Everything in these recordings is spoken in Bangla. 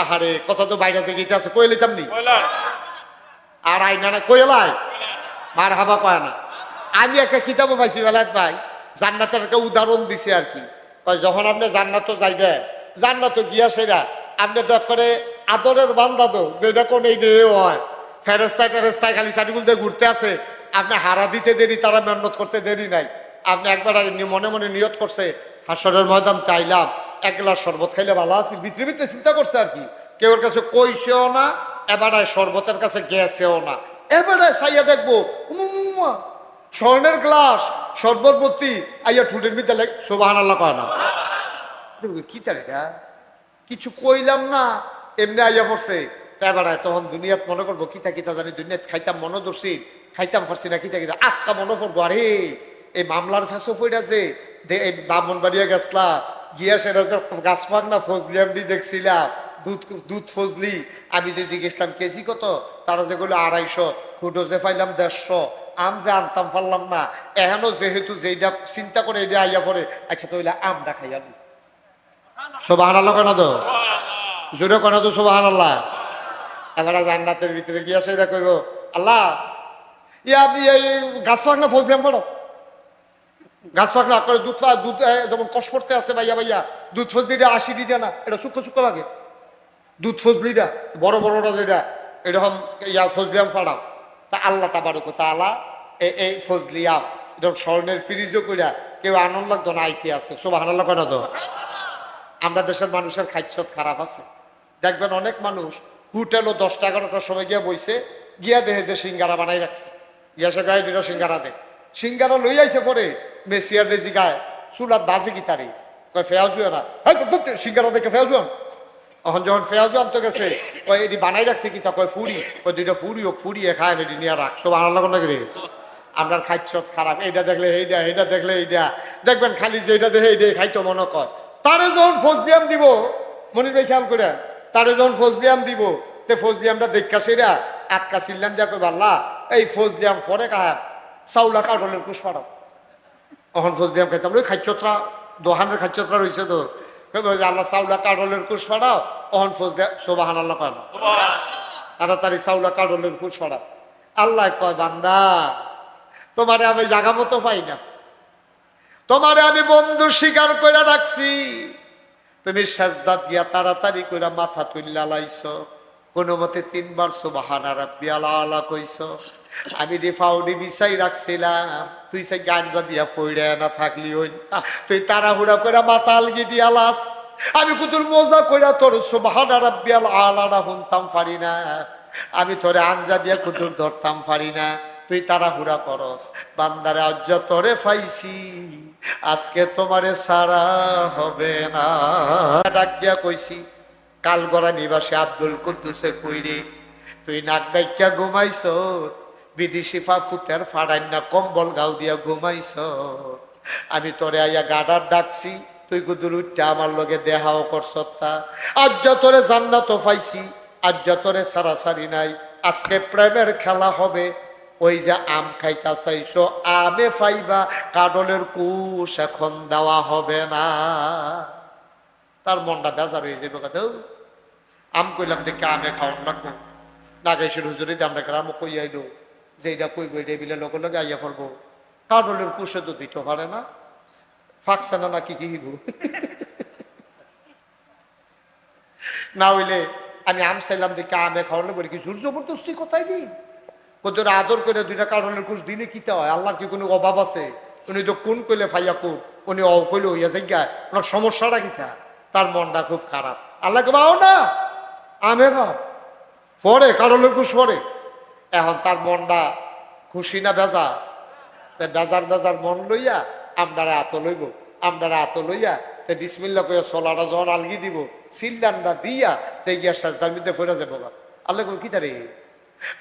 আহারে কথা তো বাইরে আছে গীতে আছে কই লইতাম নি আর আইনা না কইলাই মার হাবা কয় না। আমি একটা কিতাবও পাইছি বেলায় ভাই, জান্নাতের একটা উদাহরণ দিছে আর কি। যখন আপনি জান্নাত যাইবে, জান্নাত গিয়া সেরা আপনি তো করে আদরের বান্দা তো যেটা কোন এই হয় ফেরেস্তায় টেরেস্তায় খালি সাটিগুল দিয়ে ঘুরতে আছে, আপনি হারা দিতে দেরি, তারা মেহনত করতে দেরি নাই। আপনি একবার মনে মনে নিয়ত করছে হাসরের ময়দান চাইলাম এক গ্লাস শরবত খাইলে ভালো আছি, ভিতরে ভিতরে চিন্তা করছে আর কি। কেউ কাছে কইছেও না, এবারে শরবতের কাছে গেছেও না, এবারে চাইয়া দেখবো স্বর্ণের গ্লাস শরবত ভর্তি, আইয়া ঠুটের ভিতরে সুবহানাল্লাহ কয় না কি তার এটা কিছু কইলাম না, এমনি আইয়া পড়ছে। এবারে তখন দুনিয়াত মনে করবো কিতা কিতা জানি, দুনিয়াত খাইতাম মনে ধরছি, খাইতাম পারছি না কিতা কিতা আটটা মনে পড়বো। আরে এই মামলার ফেসো পড়াছে, এই ব্রাহ্মণবাড়িয়া গেছলা গিয়া সেটা গাছ পাক না ফজলি এমনি দেখছিলাম দুধ ফজলি, আমি যে জিজ্ঞেসলাম কেজি কত, তারা যেগুলো 250, খুঁটো যে পাইলাম 150, আম যে আনতাম পারলাম না, এখনো যেহেতু যেটা চিন্তা করে এটা আইয়া পড়ে, আচ্ছা তাহলে আমটা খাইয়া নি সুবহানাল্লাহ কেন তো জোরে কেন তো সুবহানাল্লাহ। এবারে জান্নাতের ভিতরে গিয়া সেটা কইব আল্লাহ ইয়া আপনি এই গাছ পাক না ফজলি আম পড়ো, গাছ পাক না করে দুধ দুধ যেমন কষ পড়তে আছে ভাইয়া ভাইয়া, দুধ ফজলিটা 80 টাকা না, এটা শুক্ষ শুক্ষ লাগে দুধ ফজলিটা বড় বড়টা যেটা এরকম ইয়া ফজলি আম ফাড়াও। তা আল্লাহ তাবারক তাআলা এই ফজলি আম এরকম স্বর্ণের পিরিজও কইরা কেউ আনন্দ লাগতো না আইতে আছে সুবহানাল্লাহ কেন তো। আমরা দেশের মানুষের খাদ্যত খারাপ আছে, দেখবেন অনেক মানুষ হোটেলও 10টা 11টার সময় গিয়া বইছে, গিয়া দেখে যে সিঙ্গারা বানাই রাখছে, গিয়া সে গায়ে দিল সিঙ্গারা দে, সিঙ্গারা লই আইছে পরে মেসিয়ার রেজি গায়ে চুলাত বাজে কি তারি কয় ফেয়াজুয়া না, সিঙ্গারা দেখে ফেয়াজুয়ান। এখন যখন ফেয়াজু আনতে গেছে ওই এটি বানাই রাখছে কি তা কয় ফুড়ি, ওই দুইটা ফুড়িও ফুড়িয়ে খায় এটি নিয়ে রাখ সব আনন্দ করে। আমরা খাদ্যত খারাপ, এইটা দেখলে এইটা, এইটা দেখলে এইটা, দেখবেন খালি যে এটা দেখে এইটাই খাইতো মনে কর। তারে যখন ফজলিয়াম দিব, মনির ভাই খেয়াল করে, তারে যখন ফজলিয়াম দিব তে ফজলিয়ামটা দেখা সেরা আটকা চিল্লাম দিয়া কই আল্লাহ এই ফজলিয়াম ফরে কাহা চাউলা কাঠলের কুশ পাড়াও। এখন ফজলিয়াম খাইতাম ওই খাদ্যতরা দোহানের খাদ্যতরা রয়েছে তো, আল্লাহ চাউলা কাঠলের কুশ পাড়াও। অহন ফজলিয়াম সুবহানাল্লাহ পান তাড়াতাড়ি চাউলা কাঠলের কুশ পাড়াও। আল্লাহ কয় বান্দা তোমারে আমি জাগা মতো পাই না, তোমারে আমি বন্ধু স্বীকার করে রাখছি, তুমি সাজদাত গিয়া তাড়াতাড়ি করে মাথা তুল্লা লাইছো, কোনো মতে 3 বার সুবহানা রাব্বিয়াল আলা কইছো, আমি দি ফাউডি বিছাই রাখছিলাম, তুই সেই গাঞ্জা দিয়া ফইড়া না থাকলি হই, তুই তাড়াহুড়া করে মাথা আলগি দিয়া লাস, আমি কুতুর মজা কইরা তোর সুবহানা রাব্বিয়াল আলাটা শুনতাম পারি না, আমি তোরে আঞ্জা দিয়া কুতুর ধরতাম পারি না, তুই তাড়াহুড়া করস। বান্দারে আজ তোরে পাইছি আজকে তোমারে সারা হবে না। ডাক দিয়া কইছি কালগড়া নিবাসী আব্দুল কুদ্দুসে কইরে তুই নাক ডাইকা ঘুমাইছ, বিদেশি ফুতের ফাড়াই না কম্বল গাও দিয়া ঘুমাইছ, আমি তোরে আইয়া গাডার ডাকছি, তুই গুদুর উঠটা আমার লগে দেহাও করছতা, আজ যতরে জান্নাত পাইছি, আজ যতরে সারাসারি নাই, আজকে প্রেমের খেলা হবে, ওই যে আম খাইতা চাইছো আমে ফাইবা, কাডলের কুশ এখন দেওয়া হবে না। তার মনটা বেজার হয়ে যাবে কথা, আম কইলাম দেখে আমে খাওয়ান রাখবো না, গাইছের হুজুরি আমরা গ্রামও কই আইলো যে এটা কইব এটা বিলে লগে লগে আইয়া পড়বো, কাডলের কুশে তো দিতে পারে না, ফাঁকছে না নাকি কি না হইলে আমি আম চাইলাম দেখে আমে খাওয়ালে বলি কি জোর জবরদস্তি কথাই নেই, ওদের আদর করে 2টা কারণের কুশ দিলে কিতা হয়, আল্লাহর কি কোনো অভাব আছে, উনি তো কোন কইলে ফাইয়া কোন, উনি অ কইলে হইয়া জায়গায় ওনার সমস্যাটা কিতা, তার মনটা খুব খারাপ। আল্লাহকে পাও না আমে খাও পরে কারণের কুশ পরে, এখন তার মনটা খুশি না বেজার, বেজার বেজার মন লইয়া আমদারে আত লইব, আমদারে আত লইয়া তে বিসমিল্লাহ কইয়া সোলাটা যখন আলগি দিব সিল্লানটা দিয়া তে গিয়া সাজদার মধ্যে ফেরা যাবো। আল্লাহ কই কি তারে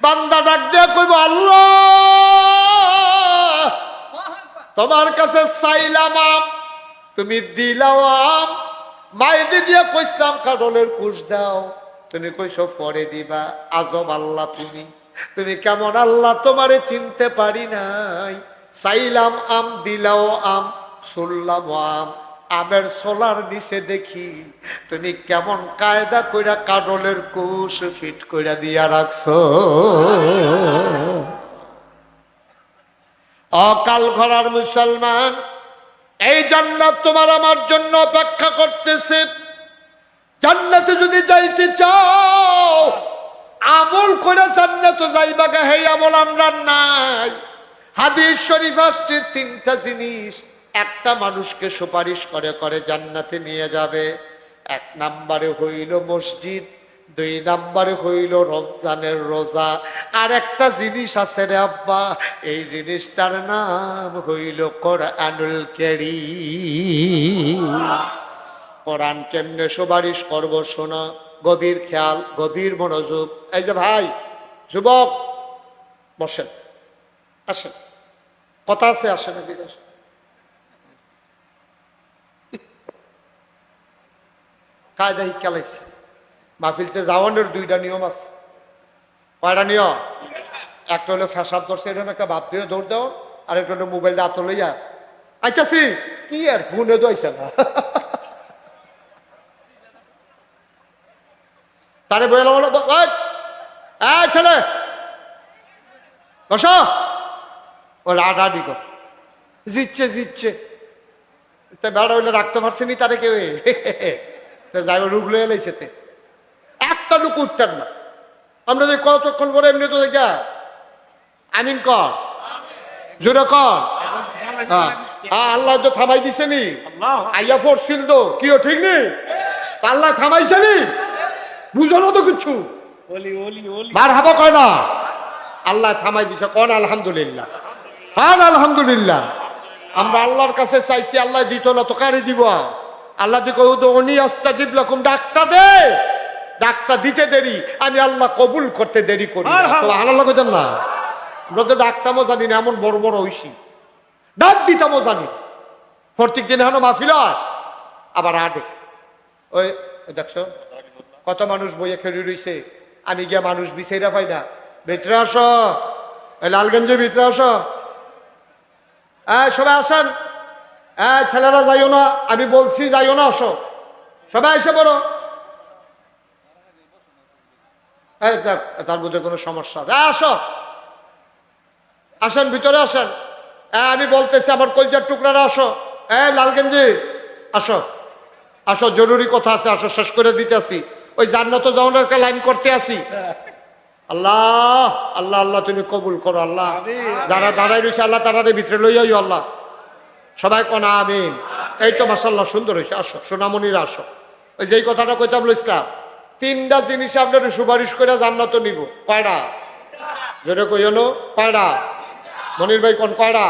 বান্দা ডাক দিয়া কইব আল্লাহ তোমার কাছে চাইলাম আম, তুমি দিলাও আম, মাইদি দিয়া কইতাম কাডলের কুশ দাও, তুমি কইছো পরে দিবা, আজব আল্লাহ তুমি, তুমি কেমন আল্লাহ তোমারে চিনতে পারি নাই, চাইলাম আম দিলাও আম, শুনলাম আম, আমের সোলার নিচে দেখি তুমি কেমন কায়দা কইরা কাডলের কুশ ফিট কইরা দিয়া রাখছো। অকাল ঘরার মুসলমান, এই জান্নাত তোমার আমার জন্য অপেক্ষা করতেছে। জান্নাতে যদি যাইতে চাও আমল করে জান্নাতে যাইবা গা, হে আমল আমরা নাই। হাদিস শরীফ আসছে তিনটা জিনিস একটা মানুষকে সুপারিশ করে করে জান্নাতে নিয়ে যাবে। এক নম্বরে হইল মসজিদ, দুই নম্বরে হইল রমজানের রোজা, আর একটা জিনিস আছে রে আব্বা, এই জিনিসটার নাম হইল কোরআনুল কারীম। কোরআন কেমনে সুপারিশ করব শোনো, গভীর খেয়াল, গভীর মনোযোগ। এই যে ভাই যুবক বসেন, আসেন, কথা আছে, আসেন এদিকে আসেন। কায়দা শিক্ষালাইছে মাহফিলতে যাওয়ানোর দুইটা নিয়ম আছে। কয়টা নিয়ম? একটা হলো ফ্যাসাদ ধরছে এরকম একটা ভাব দিয়ে দৌড় দাও, আর একটা হলো মোবাইলটা হাতে লইয়া আইতাছি কি আর ফোনে দইছে না তারে বলে ছেলে বস, ও রাডাডি কর জিতছে জিতছে, বেড়া হইলে রাখতে পারছেনি তারে কেউ যাই রুগ লয়ে লাইছে, একটা লুক উঠতেন না। আমরা যদি কতক্ষণ পরে এমনি তো দেখা আমিন কর, জোরে কর। আল্লাহ তো থামাই দিছে নি, আইয়া পড়ছিল তো কি ঠিক নেই, আল্লাহ থামাইছে নি, বুঝলো তো কিছু বার হাবা কয় না, আল্লাহ থামাই দিছে, কন আলহামদুলিল্লাহ, কন আলহামদুলিল্লাহ। আমরা আল্লাহর কাছে চাইছি, আল্লাহ দিত না তো কারে দিব? আল্লাহ দিকে উনি আস্তাজিব লাকুম, ডাকটা দে, ডাকটা দিতে দেরি, আমি আল্লাহ কবুল করতে দেরি করি। আল্লাহ কইতেন না, আমরা তো ডাকতামও জানি না, এমন বড় বড় হইছি, ডাক দিতামও জানি। প্রত্যেক দিন এখন মাহফিল হয়, আবার আডে ওই দেখছো কত মানুষ বইয়ে খেলে রইছে, আমি গিয়া মানুষ বিচাইরা পাই না। ভিতরে আসো, ওই লালগঞ্জের ভিতরে আসো, সবাই আসেন, ছেলেরা যাইও না, আমি বলছি যাইও না, আসো সবাই এসে বলো। তার মধ্যে কোনো সমস্যা আছে? আসো, আসেন, ভিতরে আসেন। আমি বলতেছি আমার কলজার টুকরারা আসো, লালগঞ্জে আসো, আসো, জরুরি কথা আছে, আসো, শেষ করে দিতে আসি, ওই জান্নাতে যাওয়ার একটা লাইন করতে আসি। আল্লাহ আল্লাহ আল্লাহ তুমি কবুল করো আল্লাহ, যারা দাঁড়াই রয়েছে আল্লাহ তারারে ভিতরে লইয়াই আল্লাহ, সবাই কোনা আমিন। এই তো মাশাআল্লাহ সুন্দর হয়েছে, আসো সোনামণিরা আসো। ওই যেই কথাটা কইতাম ইসলাম, তিনটা জিনিস আপনার সুপারিশ করে জান্নাত নিব। কয়টা? জোরে কইলো কয়টা? মনির ভাই কোন কয়টা?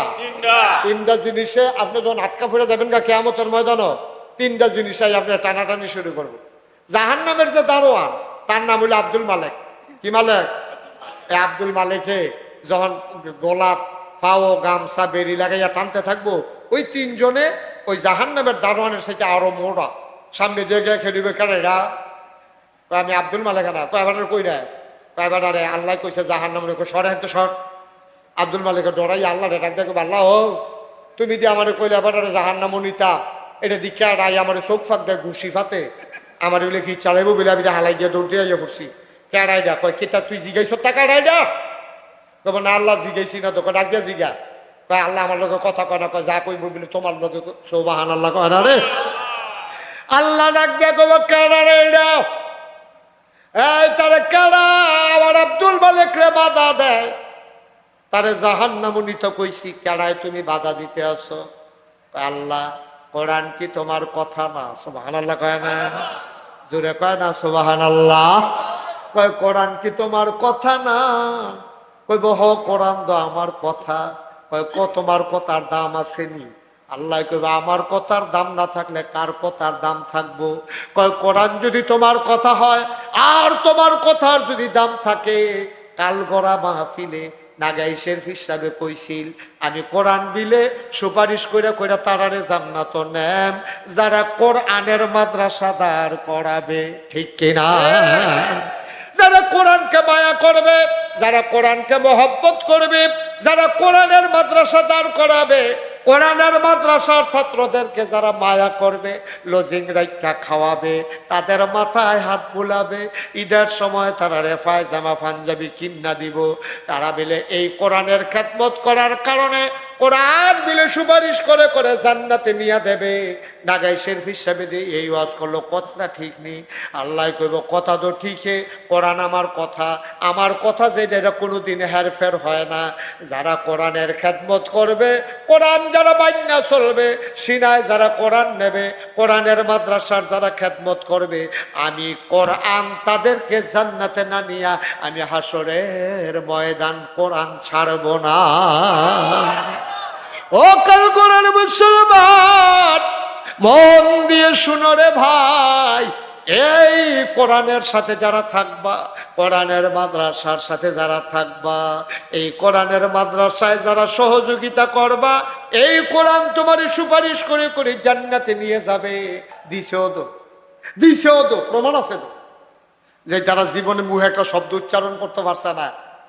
তিনটা জিনিসে আপনি যখন আটকা ফিরে যাবেন গা কিয়ামতের ময়দানও, তিনটা জিনিসই আপনি টানাটানি শুরু করবো। জাহান্নামের যে দারোয়ান তার নাম হলো আব্দুল মালেক। কি মালেক? এই আব্দুল মালেকে যখন গোলাপ ফাও গামছা বেরি লাগাইয়া টানতে থাকবো, ওই তিনজনে ওই জাহান্নামের দারোয়ানের সাথে আরো মোড়া সামনে দিয়ে গিয়ে খেলিবে। কেন এরা? আমি আব্দুল মালেক না, কয়বার কই না, কয়বার আরে আল্লাহ কইছে জাহান্নামের সরে হাতে সর। আব্দুল মালেকের ডরাই আল্লাহ ডাক দেখো, আল্লাহ ও তুমি দিয়ে আমার কইলে আবার জাহান্নাম নিতা, এটা দিকে আড়াই আমার চোখ ফাঁক দেয় ঘুষি ফাতে, আমার বলে কি চালাইবো বলে আমি হালাই দিয়ে দৌড় দিয়ে ইয়ে করছি। কেড়াইডা কয় কেতা তুই জিগাইছ তা কেড়াইডা? তবে না আল্লাহ জিগাইছি না, তোকে ডাক দিয়া জিগা। কয় আল্লাহ আমার লোক কথা কয় না, কয় যা কইব বলে তোমার লোক সুবহান আল্লাহ কয় না রে। আল্লাহ ডাক দিয়া কব কেডা রে এটা? এই তারে কেডা? আমার আব্দুল মালেক রে বাধা দেয়, তারে জাহান্নামে নিতে কইছি, কেডায় তুমি বাধা দিতে আসো? আল্লাহ কোরআন কি তোমার কথা না? সুবহানাল্লাহ কয় না? জোরে কয় না সুবহানাল্লাহ? কয় কোরআন কি তোমার কথা না? কইব হ কোরআন তো আমার কথা। কয় তোমার কথার দাম আসেনি? আল্লাহ কইব আমার কথার দাম না থাকলে কার কথার দাম থাকবো? কয় কোরআন যদি তোমার কথা হয় আর তোমার কথার যদি দাম থাকে, কাল গড়া মাহফিলে নাগাইশের হিসাবে কইছিল আমি কোরআন বিলে সুপারিশ কইরা কইরা তারারে জান্নাত নেম যারা কোরআনের মাদ্রাসা দাঁড় করাবে। ঠিক কিনা? যারা কোরআনকে মায়া করবে, যারা কোরআনকে মহব্বত করবে, যারা কোরআনের মাদ্রাসা দাঁড় করাবে, কোরআনের মাদ্রাসার ছাত্রদেরকে যারা মায়া করবে, লজিং রাইখা খাওয়াবে, তাদের মাথায় হাত বুলাবে, ঈদের সময় তারা রেফায় জামা পাঞ্জাবি কিন্না দিব, তারা মিলে এই কোরআনের খেদমত করার কারণে কোরআন মিলে সুপারিশ করে করে জান্নাতে নিয়ে দেবে। নাগাই শরীফ হিসাবে দিয়ে এই ওয়াজ করলো, কথাটা ঠিক নেই। আল্লাহ কইব কথা তো ঠিকই, কোরআন আমার কথা যেটা এটা কোনোদিন হেরফের হয় না। যারা কোরআনের খেদমত করবে, কোরআন যারা মাইন্না চলবে, সিনায় যারা কোরআন নেবে, কোরআনের মাদ্রাসার যারা খেদমত করবে, আমি কোরআন তাদেরকে জান্নাতে না নিয়া আমি হাসরের ময়দান কোরআন ছাড়ব না। ও কাল কোরআন মুসলমান, মন দিয়ে শুনো রে ভাই, এই কোরআনের সাথে যারা থাকবা, কোরআনের মাদ্রাসার সাথে যারা থাকবা, এই কোরআনের মাদ্রাসায় যারা সহযোগিতা করবা, এই কোরআন তোমার সুপারিশ করে করে জান্নাতে নিয়ে যাবে। দিছেও তো প্রমাণ আছে তো, যে যারা জীবনে মুখে একটা শব্দ উচ্চারণ করতে পারছে না,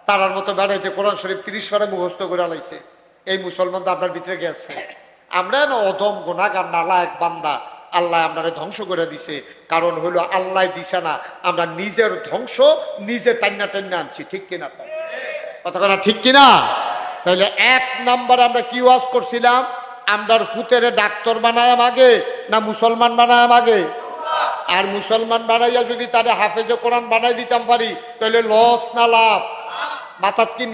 তারার মতো বেড়াইতে কোরআন শরীফ 30 বারে মুখস্থ করে লাইছে। এই মুসলমান তো আপনার ভিতরে গেছে। আমরা না অদম গুনাহগার নালায়েক বান্দা, আল্লাহ আপনারে ধ্বংস করে দিছে। কারণ হলো আল্লাহ দিছে না, আমরা নিজের ধ্বংস নিজে টান্না আনছি। ঠিক কিনা কতক্ষণ ঠিক কিনা? তাহলে 1 নাম্বার আমরা কি ওয়াজ করছিলাম, আমরার ফুতেরে ডাক্তার বানায়াম আগে না মুসলমান বানায়াম আগে? আর মুসলমান বানাইয়া যদি তারে হাফেজে কোরআন বানাই দিতাম পারি, তাহলে লস না লাভ? মাথার কি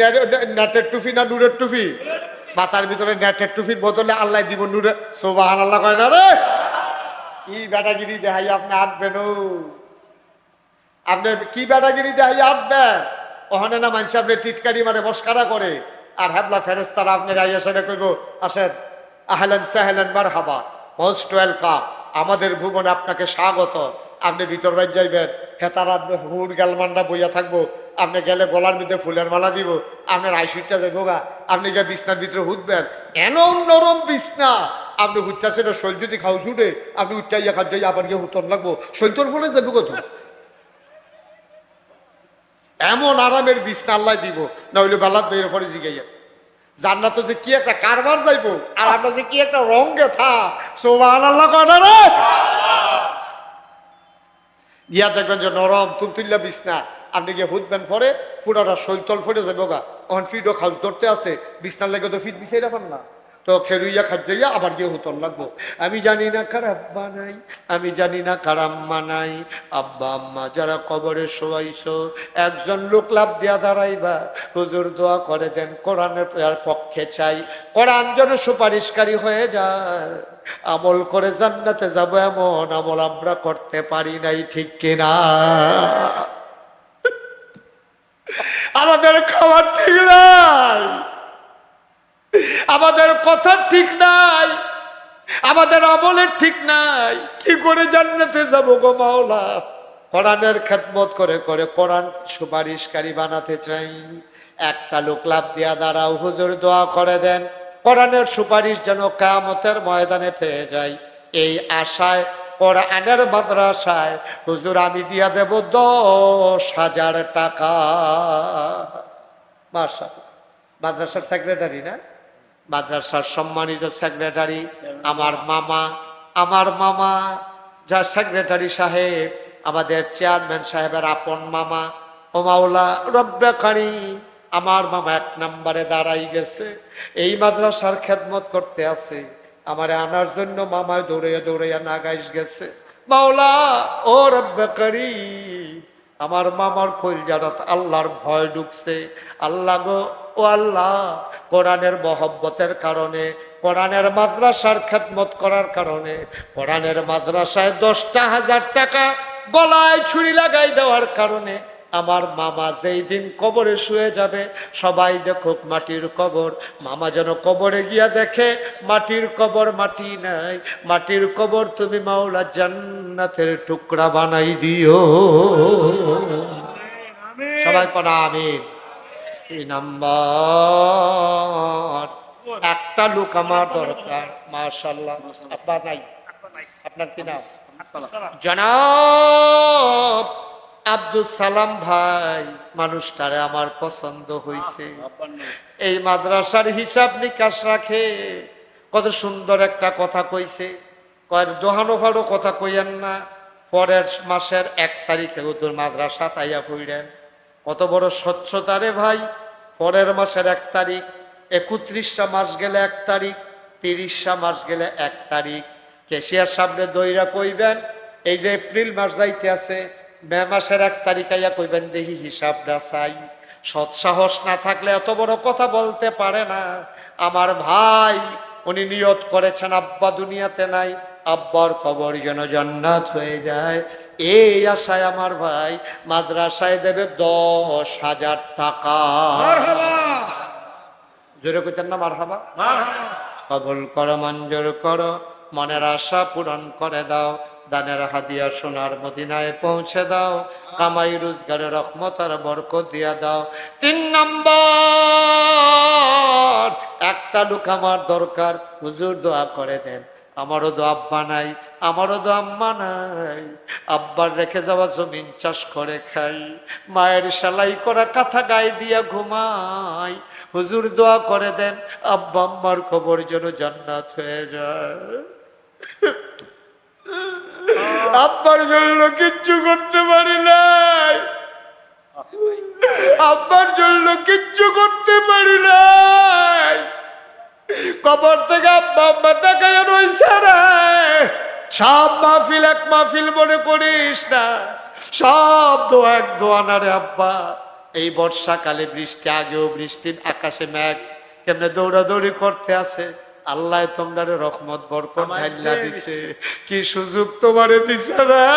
নেটের টুফি না নূরের টুফি? মাথার ভিতরে নেটের টুফির বদলে আল্লাহ দিব নূরের। সুবহানাল্লাহ কয় না রে? কি বেটাগিরি দেখাই আপনি আটবেন? আপনি কি বেটাগিরি দেখাই আটবেন? ওখানে না মানুষ আপনি টিটকারি মানে মস্কারা করে, আর হ্যাবলা ফেরেস্তারা আপনার আইয়া সেটা কইব, আসেন আহলান সাহলান মারহাবা, মোস্ট ওয়েলকাম, আমাদের ভুবনে আপনাকে স্বাগত। আপনি ভিতর বাইর যাইবেন, হেতারা হুর গালমান্ডা বইয়া থাকবো, আপনি গেলে গলার মধ্যে ফুলের মালা দিব, আপনার আইসুইটা যাইব গা, আপনি গিয়ে বিছনার ভিতরে হুদবেন, এমন নরম বিছনা, আপনি হুটটা সেটা শৈল যদি খাও ছুটে, আপনি উচ্চাইয়া খাদ্য আবার গিয়ে হুতন লাগবো, শৈতর ফলে যাবো কত। এমন আরামের বিছনা আল্লাহ দিব, না হইলে বেলাত বের করে জিগাইয়া জান্নাত যে কি একটা কারবার যাইবো, আর আমরা যে কি একটা রঙে থা। সুবহানাল্লাহ কয় না রে? গিয়া দেখবেন যে নরম তুলতুল্লা বিছনা, আপনি গিয়ে হুদবেন পরে পুরাটা শৈতল ফেটে যাবো গা, তখন ফিটও খাল ধরতে আছে, বিছনার লেগে তো ফিট বিছাই রাখান না, তো খেরুইয়া খাদ্যইয়া আবার গিয়ে হুতন লাগবো। আমি জানি না কার আব্বা নাই, আমি জানি না কার আম্মা নাই, আব্বা আম্মা যারা কবরে শোয়াইছো, একজন লোক লাভ দিয়া দাঁড়াইবা, হুজুর দোয়া করে দেন, কোরআনের পক্ষে চাই, কোরআন যেন সুপারিশকারী হয়ে যায়, আমল করে জান্নাতে যাবো, এমন আমল আমরা করতে পারি নাই। ঠিক কিনা? আমাদের খাবার ঠিক নাই, আমাদের কথা ঠিক নাই, আমাদের আমলের ঠিক নাই, কি করে জান্নাতে যাবো গো মাওলা? কোরআনের খেদমত করে করে কোরআন সুপারিশকারী বানাতে চাই। একটা লোক লাভ দিয়া দাঁড়াও, হুজুর দোয়া করে দেন, কোরআনের সুপারিশ যেন কিয়ামতের ময়দানে পেয়ে যায়, এই আশায় কোরআনের মাদ্রাসায় হুজুর আমি দিয়া দেব 10,000 টাকা। মাশাআল্লাহ, মাদ্রাসার সেক্রেটারি না, মাদ্রাসার সম্মানিত সেক্রেটারি আমার মামা যা সেক্রেটারি সাহেব, আমাদের চেয়ারম্যান সাহেবের আপন মামা, ও মাওলা রব্বে কারীম, আমার মামা 1 নম্বরে দাঁড়াই গেছে, এই মাদ্রাসার খেদমত করতে আছে, আমারে আনার জন্য মামায় দৌড়াইয়া দৌড়াইয়া নাগাইশ গেছে। মাওলা ও রব্বে কারীম, আমার মামার কলজারাত আল্লাহর ভয় ঢুকছে। আল্লাহ গো, ও আল্লাহ, কোরআনের মহব্বতের কারণে, কোরআনের মাদ্রাসার খেদমত করার কারণে, কোরআনের মাদ্রাসায় 10,000 টাকা গলায় ছুরি লাগাই দেওয়ার কারণে আমার মামা যেই দিন কবরে শুয়ে যাবে, সবাই দেখুক মাটির কবর, মামা যেন কবরে গিয়া দেখে মাটির কবর, মাটি নাই, মাটির কবর তুমি মাওলা জান্নাতের টুকরা বানাই দিও। সবাই কোনা আমিন। 3 নাম্বার, একটা লোক আমার দরকার। মাশাআল্লাহ, আপনার নাই? আপনার কি নাম? জনাব আব্দুল সালাম ভাই, মানুষটারে আমার পছন্দ হয়েছে, এই মাদ্রাসার হিসাব নিকাশ রাখে, কত সুন্দর একটা কথা কইছে, কয়ের দোহানো ফাড়ো কথা কইয়েন না। পরের মাসের 1 তারিখে হুজুর মাদ্রাসা তাইয়া ফুইরেন। কত বড় স্বচ্ছতা রে ভাই। পরের মাসের 1 তারিখ, 31টা মাস গেলে 1 তারিখ, 30টা মাস গেলে 1 তারিখ। কেশিয়ার সামনে দইরা কইবেন এই যে এপ্রিল মাস যাইতে আছে, মে মাসের 1 তারিখ আইয়া কইবেন দেখি হিসাবটা চাই। সৎসাহস না থাকলে এত বড় কথা বলতে পারে না। আমার ভাই উনি নিয়ত করেছেন আব্বা দুনিয়াতে নাই, আব্বার খবর যেন জান্নাত হয়ে যায়। এই আশায় আমার ভাই মাদ্রাসায় দেবে 10,000 টাকা। জোরে কইতেন না মারহাবা? কবুল করো, মঞ্জুর করো, মনের আশা পূরণ করে দাও। দানের হাদিয়া সোনার মদিনায় পৌঁছে দাও। কামাই রোজগারে রহমত আর বরকত দিয়া দাও। 3 নম্বর, একটা লোক আমার দরকার, হুজুর দোয়া করে দেন। আমারও তো আব্বা নাই, আমারও তো আম্মা নাই। আব্বার রেখে যাওয়া জমিন চাষ করে খাই, মায়ের সেলাই করা কাঁথা গায়ে দিয়া ঘুমাই। হুজুর দোয়া করে দেন আব্বা আম্মার খবর যেন জান্নাত হয়ে যায়। আব্বার জন্য কিচ্ছু করতে পারি নাই, আব্বার জন্য কিচ্ছু করতে পারি নাই। কবর থেকে আব্বা আম্মা তাকায় রইছে রে। সব মাহফিল এক মাহফিল মনে করিস না, সব দোয়া এক দোয়া না রে আব্বা। এই বর্ষাকালে বৃষ্টি, আগেও বৃষ্টির আকাশে মেঘ কেমনে দৌড়াদৌড়ি করতে আছে। আল্লাহ তোমরা রহমত বরকত ঢাইলা দিছে। কি সুযোগ তোমারে দিছে রে।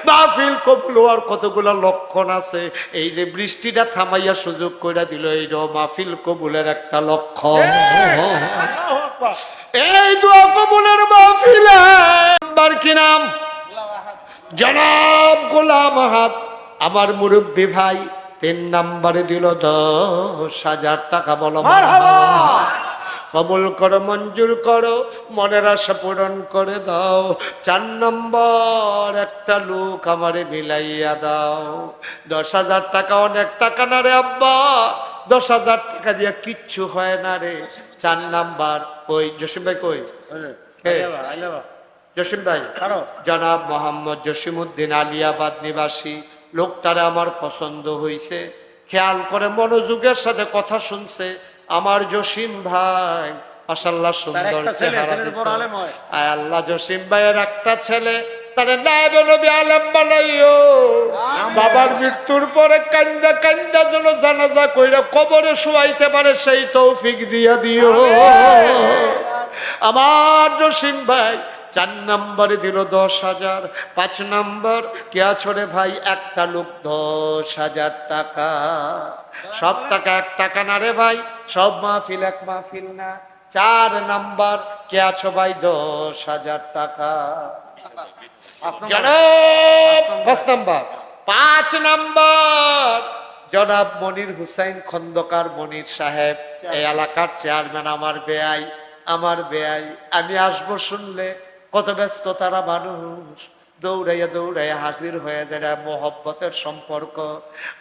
মাহফিল কবুল হওয়ার কতগুলো লক্ষণ আছে। এই যে বৃষ্টিটা থামাইয়া সুযোগ কইরা দিল, এইটাও মাহফিল কবুলের একটা লক্ষণ। এই দোয়া কবুলের মাহফিলে নাম্বার কি নাম? জনাব গোলাম আহাদ আমার মুরব্বী ভাই 3 নম্বরে দিল 10,000 টাকা। বলো মারহাবা। কবুল করো, মঞ্জুর করো, মনের আশা পূরণ করে দাও। 4 নম্বর, একটা লোক আমারে মিলাইয়া দাও। 10,000 টাকা অনেক টাকা না রে আব্বা, 10,000 টাকা দিয়া কিচ্ছু হয় না রে। 4 নাম্বার, ওই জসিম ভাই কই? জসিম ভাই, জনাব মোহাম্মদ জসিমউদ্দিন আলিয়াবাদ নিবাসী। লোকটারে আমার পছন্দ হইছে, খেয়াল করে মনোযোগের সাথে কথা শুনছে। আমার জসিম ভাই মাশাআল্লাহ সুন্দর চেহারা দিছে। আয় আল্লাহ, জসিম ভাইয়ের একটা ছেলে, তারে নায়েবে নবী আলেম বানাইও। বাবার মৃত্যুর পরে কান্দা কান্দা যেন জানাজা কইরা কবরে শুয়াইতে পারে সেই তৌফিক দিয়া দিও আমার জসিম ভাই। 4 নম্বরে দিল 10,000। 5 নম্বর, কে আছো রে ভাই? একটা লোক 10,000 টাকা। সব টাকা 1 টাকা না রে ভাই, সব মাহফিল এক মাহফিল না। 4 নম্বর, কে আছো ভাই? 10,000 টাকা। 5 নম্বর। 5 নম্বর, জনাব মনির হুসাইন খন্দকার মনির সাহেব, এই এলাকার চেয়ারম্যান। আমার বেয়াই, আমার বেয়াই। আমি আসবো শুনলে কত ব্যস্ত তারা মানুষ, দৌড়াইয়া দৌড়াইয়া হাজির হয়ে যায়। মোহব্বতের সম্পর্ক।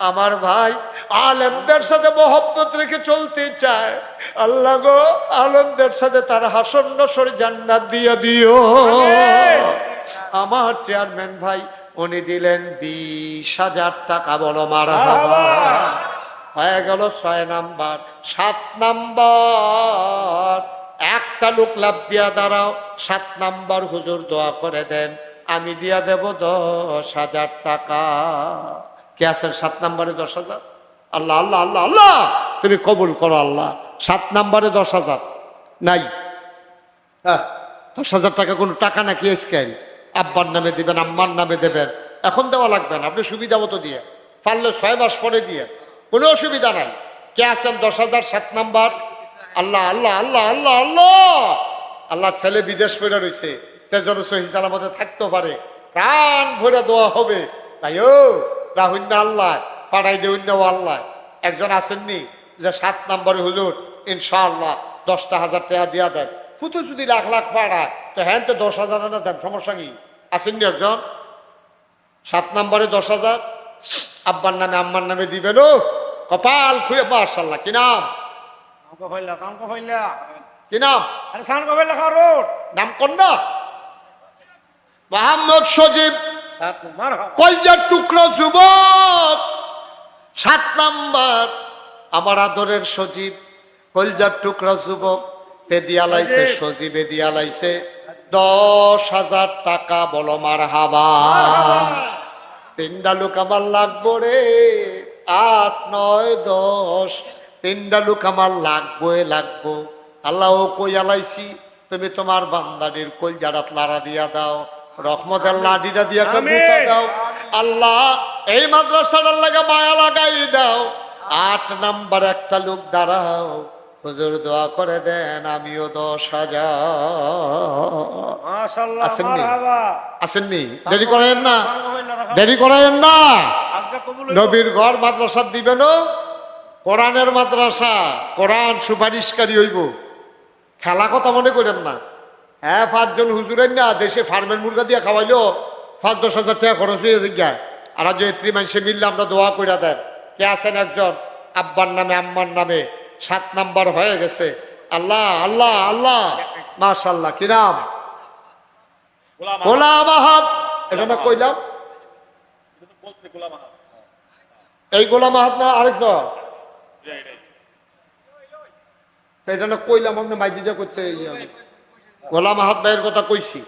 আমার ভাই আলেমদের সাথে মোহব্বত রেখে চলতে চায়। আল্লাহ গো, আলেমদের সাথে তার হাসন নসর জান্নাত দিয়ে দিও। আমার চেয়ারম্যান ভাই উনি দিলেন 20,000 টাকা। বলো মারহাবা। হয়ে গেল 6 নাম্বার। 7 নাম্বার, একটা লোক লাভ দিয়া দাঁড়াও। 7 নাম্বার, হুজুর দোয়া করে দেন, আমি দিয়া দেব 10,000 টাকা। কে আছেন 7 নাম্বারে 10,000? আল্লাহ আল্লাহ আল্লাহ আল্লাহ, তুমি কবুল করো আল্লাহ। 7 নাম্বারে 10,000 নাই। 10,000 টাকা কোনো টাকা নাকি? স্কেল আব্বার নামে দিবেন, আম্মার নামে দেবেন। এখন দেওয়া লাগবে না, আপনি সুবিধা মতো দিয়ে পারলে 6 মাস পরে দিয়ে, কোনো অসুবিধা নাই। কে আছেন 10,000 7 নাম্বার? আল্লাহ আল্লাহ আল্লাহ আল্লাহ আল্লাহ আল্লাহ। ছেলে বিদেশ করে রয়েছে, যেন সহি সালামতে থাকতে পারে, প্রাণ ভরে দেওয়া হবে। তাই ও রাহুল আল্লাহ পাঠাই দেউন আল্লাহ। একজন আসেননি যে 7 নম্বরে হুজুর ইনশাআল্লাহ 10,000 টাকা দিয়া দেন। ফুতু যদি লাখ লাখ পাড়ায় তো হ্যাঁ তো 10,000 না দেন, সমস্যা কি? আসেননি একজন 7 নম্বরে 10,000 আব্বার নামে আম্মার নামে দিবেন। ও কপাল খুঁড়ে মাশাআল্লাহ। কি নাম? কি নাম? আরে সান কবে লেখা রোড নাম কন্যা মোহাম্মদ সজীব মারহাবা কলজার টুকরো যুবক 7 নাম্বার আমার আদরের সজীব কলজার টুকরা যুবক তে দিয়া লাইছে সজীবে দিয়া লাইছে 10,000 টাকা। বলো মারহাবা। 3টা লোক আমার লাগবো রে, 8, 9, 10, 3টা লোক আমার লাগবো। আল্লাহ কই আলাইছি তুমি তোমার বান্দানির কলজারাত লাড়া দিয়া দাও, রহমতের লাঠিটা দিয়া মুতা দাও। আল্লাহ এই মাদ্রাসাটার লাগা মায়া লাগাই দাও। 8 নাম্বার একটা লোক দাঁড়াও, হুজুর দোয়া করে দেন আমিও 10,000। মাশাআল্লাহ আসেননি? মারহাবা আসেননি? দেরি করেন না, দেরি করেন না। আজকে কবুল নবীর ঘর মাদ্রাসা দিবেন, কোরআনের মাদ্রাসা, কোরআন সুপারিশকারী হইব। খেলা কথা মনে করেন না। হ্যাঁ 5 জন হুজুরের না দেশে ফার্মের মুরগা দিয়ে খাওয়াইলো 5-10 হাজার টাকা খরচ হয়ে যায়। আর যে 3 মানুষে মিললে আমরা দোয়া করে দেন। কে আছেন একজন আব্বার নামে আম্মার নামে 7 নাম্বার হয়ে গেছে। আল্লাহ আল্লাহ আল্লাহ মাশাআল্লাহ। কি নাম? গোলাম আহাদ। এটা না কইলাম এই গোলাম আহাদ না আরেকজন? এটা না কইলাম আপনি মাইদিটা করতে গোলাম আহাদ ভাইয়ের কথা কইছি।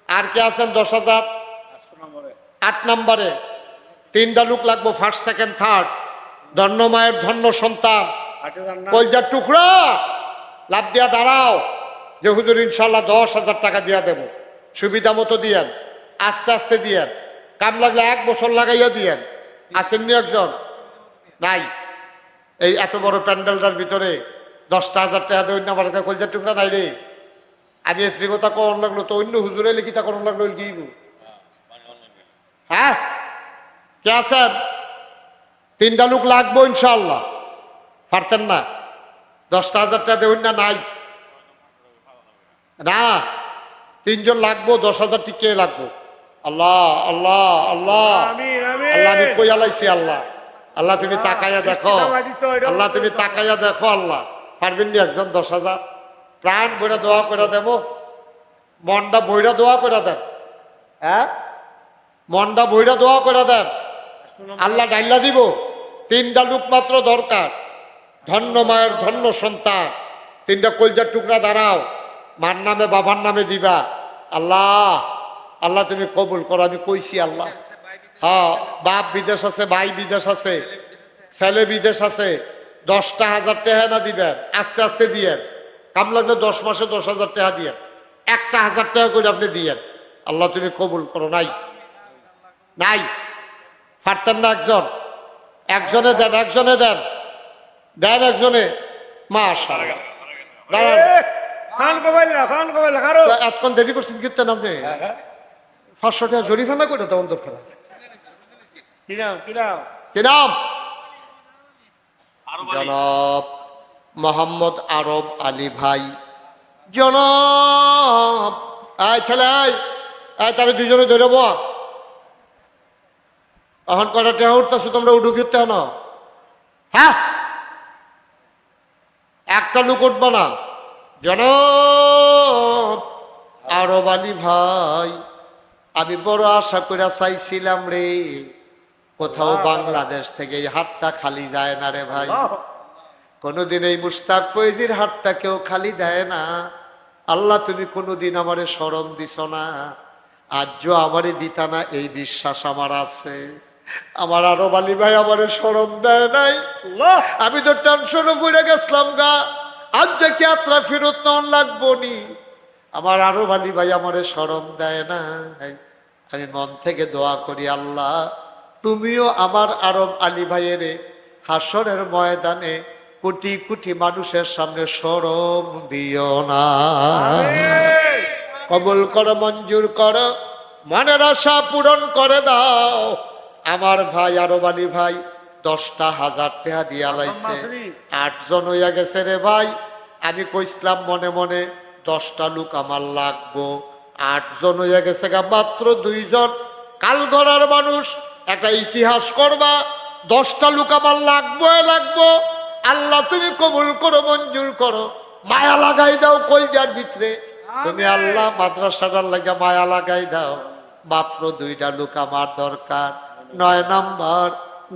আর কে আছেন 10,000? 8 নম্বরে 3টা লোক লাগবো, 1st, 2nd, 3rd। ধন্য মায়ের ধন্য সন্তান কলজার টুকরা লাভ দিয়া দাঁড়াও যে হুজুর ইনশাল্লাহ 10,000 টাকা দিয়া দেব। সুবিধা মতো দিয়েন, আস্তে আস্তে দিয়েন, কাম লাগলে 1 বছর লাগাইয়া দিয়েন। আসেননি একজন? নাই। এই এত বড় প্যান্ডেলটার ভিতরে 10,000 টাকা দেবেন না? আমার কলজার টুকরা নাই রে। আমি এত্রি কথা করন লাগলো তো অন্য হুজুরে লিখিতা করন লাগলো কি? হ্যাঁ কে আছেন? 3টা লোক লাগবো ইনশাল্লাহ। পারতেন না? 10,000 টাকা দেবেন না? নাই না, 3 জন লাগবো, 10,000 টিকে লাগবো। আল্লাহ আল্লাহ আল্লাহ আল্লাহ আমি কই আলাইছি। আল্লাহ আল্লাহ তুমি তাকাইয়া দেখো, আল্লাহ তুমি তাকাইয়া দেখো। আল্লাহ পারবেন নি একজন 10,000? প্রাণ বইরা দোয়া করে দেব, মনটা বইরা দোয়া করে দেন। হ্যাঁ মনটা বইরা দোয়া করে দেন, আল্লাহ ডাইলা দিব। 3টা লোক মাত্র দরকার, ধন্য মায়ের ধন্য সন্তান। 3টা কলজার টুকরা দাঁড়াও, মার নামে বাবার নামে দিবা। আল্লাহ আল্লাহ তুমি কবুল করো। আমি কইছি আল্লাহ। হ্যাঁ বাপ বিদেশ আছে, ভাই বিদেশ আছে, ছেলে বিদেশ আছে। 10,000 টাকা না দিবেন, আস্তে আস্তে দিয়েন। কাম লাগলে 10 মাসে 10,000 টাকা দিয়েন, 1,000 টাকা করে আপনি দিয়েন। আল্লাহ তুমি কবুল করো। নাই নাই পারতেন না একজন? একজনে দেন, একজনে দেন, দেন একজনে। মাশাআল্লাহ দাঁড়ান। এতক্ষণ দেরি করছেন কীর্তন আপনি? 500 টাকা জরিফানা করে তখন দরকার। কি নাম? জনাব মোহাম্মদ আরব আলী ভাই। জনাব আয় ছেলে আয়, তাহলে 2 জনে ধরে বো। এখন কটা টেহা উঠতেছো তোমরা? উঠু কীর্তে না? হ্যাঁ একটা লোক উঠবো না। জনাব আরব আলী ভাই, আমি বড় আশা করে চাইছিলাম রে, কোথাও বাংলাদেশ থেকে এই হাটটা খালি যায় না রে ভাই। কোনোদিন এই মুশতাক ফয়েজির হাটটা কেউ খালি দেয় না। আল্লাহ তুমি কোনোদিন আমারে শরম দিছ না, আজও আমারে দিতা না, এই বিশ্বাস আমার আছে। আমার আরব আলী ভাই আমারে শরম দেয় নাই। আমি তো টেনশনে পড়ে গেছিলাম গা, আজ যে কি যাত্রা ফেরত তখন লাগবো নি। আমার আরব আলী ভাই আমারে শরম দেয় না। আমি মন থেকে দোয়া করি আল্লাহ তুমিও আমার আরব আলী ভাইয়ের হাসরের ময়দানে কোটি কোটি মানুষের সামনে শরম দিও না। কবুল করো, মঞ্জুর করো, মনের আশা পূরণ করে দাও। আমার ভাই আরব আলী ভাই 10,000 টাকা দিয়া লাইছে, 8 জন হইয়া গেছে রে ভাই। আমি কইছিলাম মনে মনে 10টা লোক আমার লাগবো, 8 জন হইয়া গেছে গা, মাত্র 2 জন। কাল গড়ার মানুষ, একটা ইতিহাস করবা। 10টা লোক আমার লাগবো লাগবো। আল্লাহ তুমি কবুল করো, মঞ্জুর করো। মায়া লাগাই দাও কলজার ভিতরে। তুমি আল্লাহ মাদ্রাসাটার লাগা মায়া লাগাই দাও। মাত্র 2টা লোক আমার দরকার। 9 নাম্বার,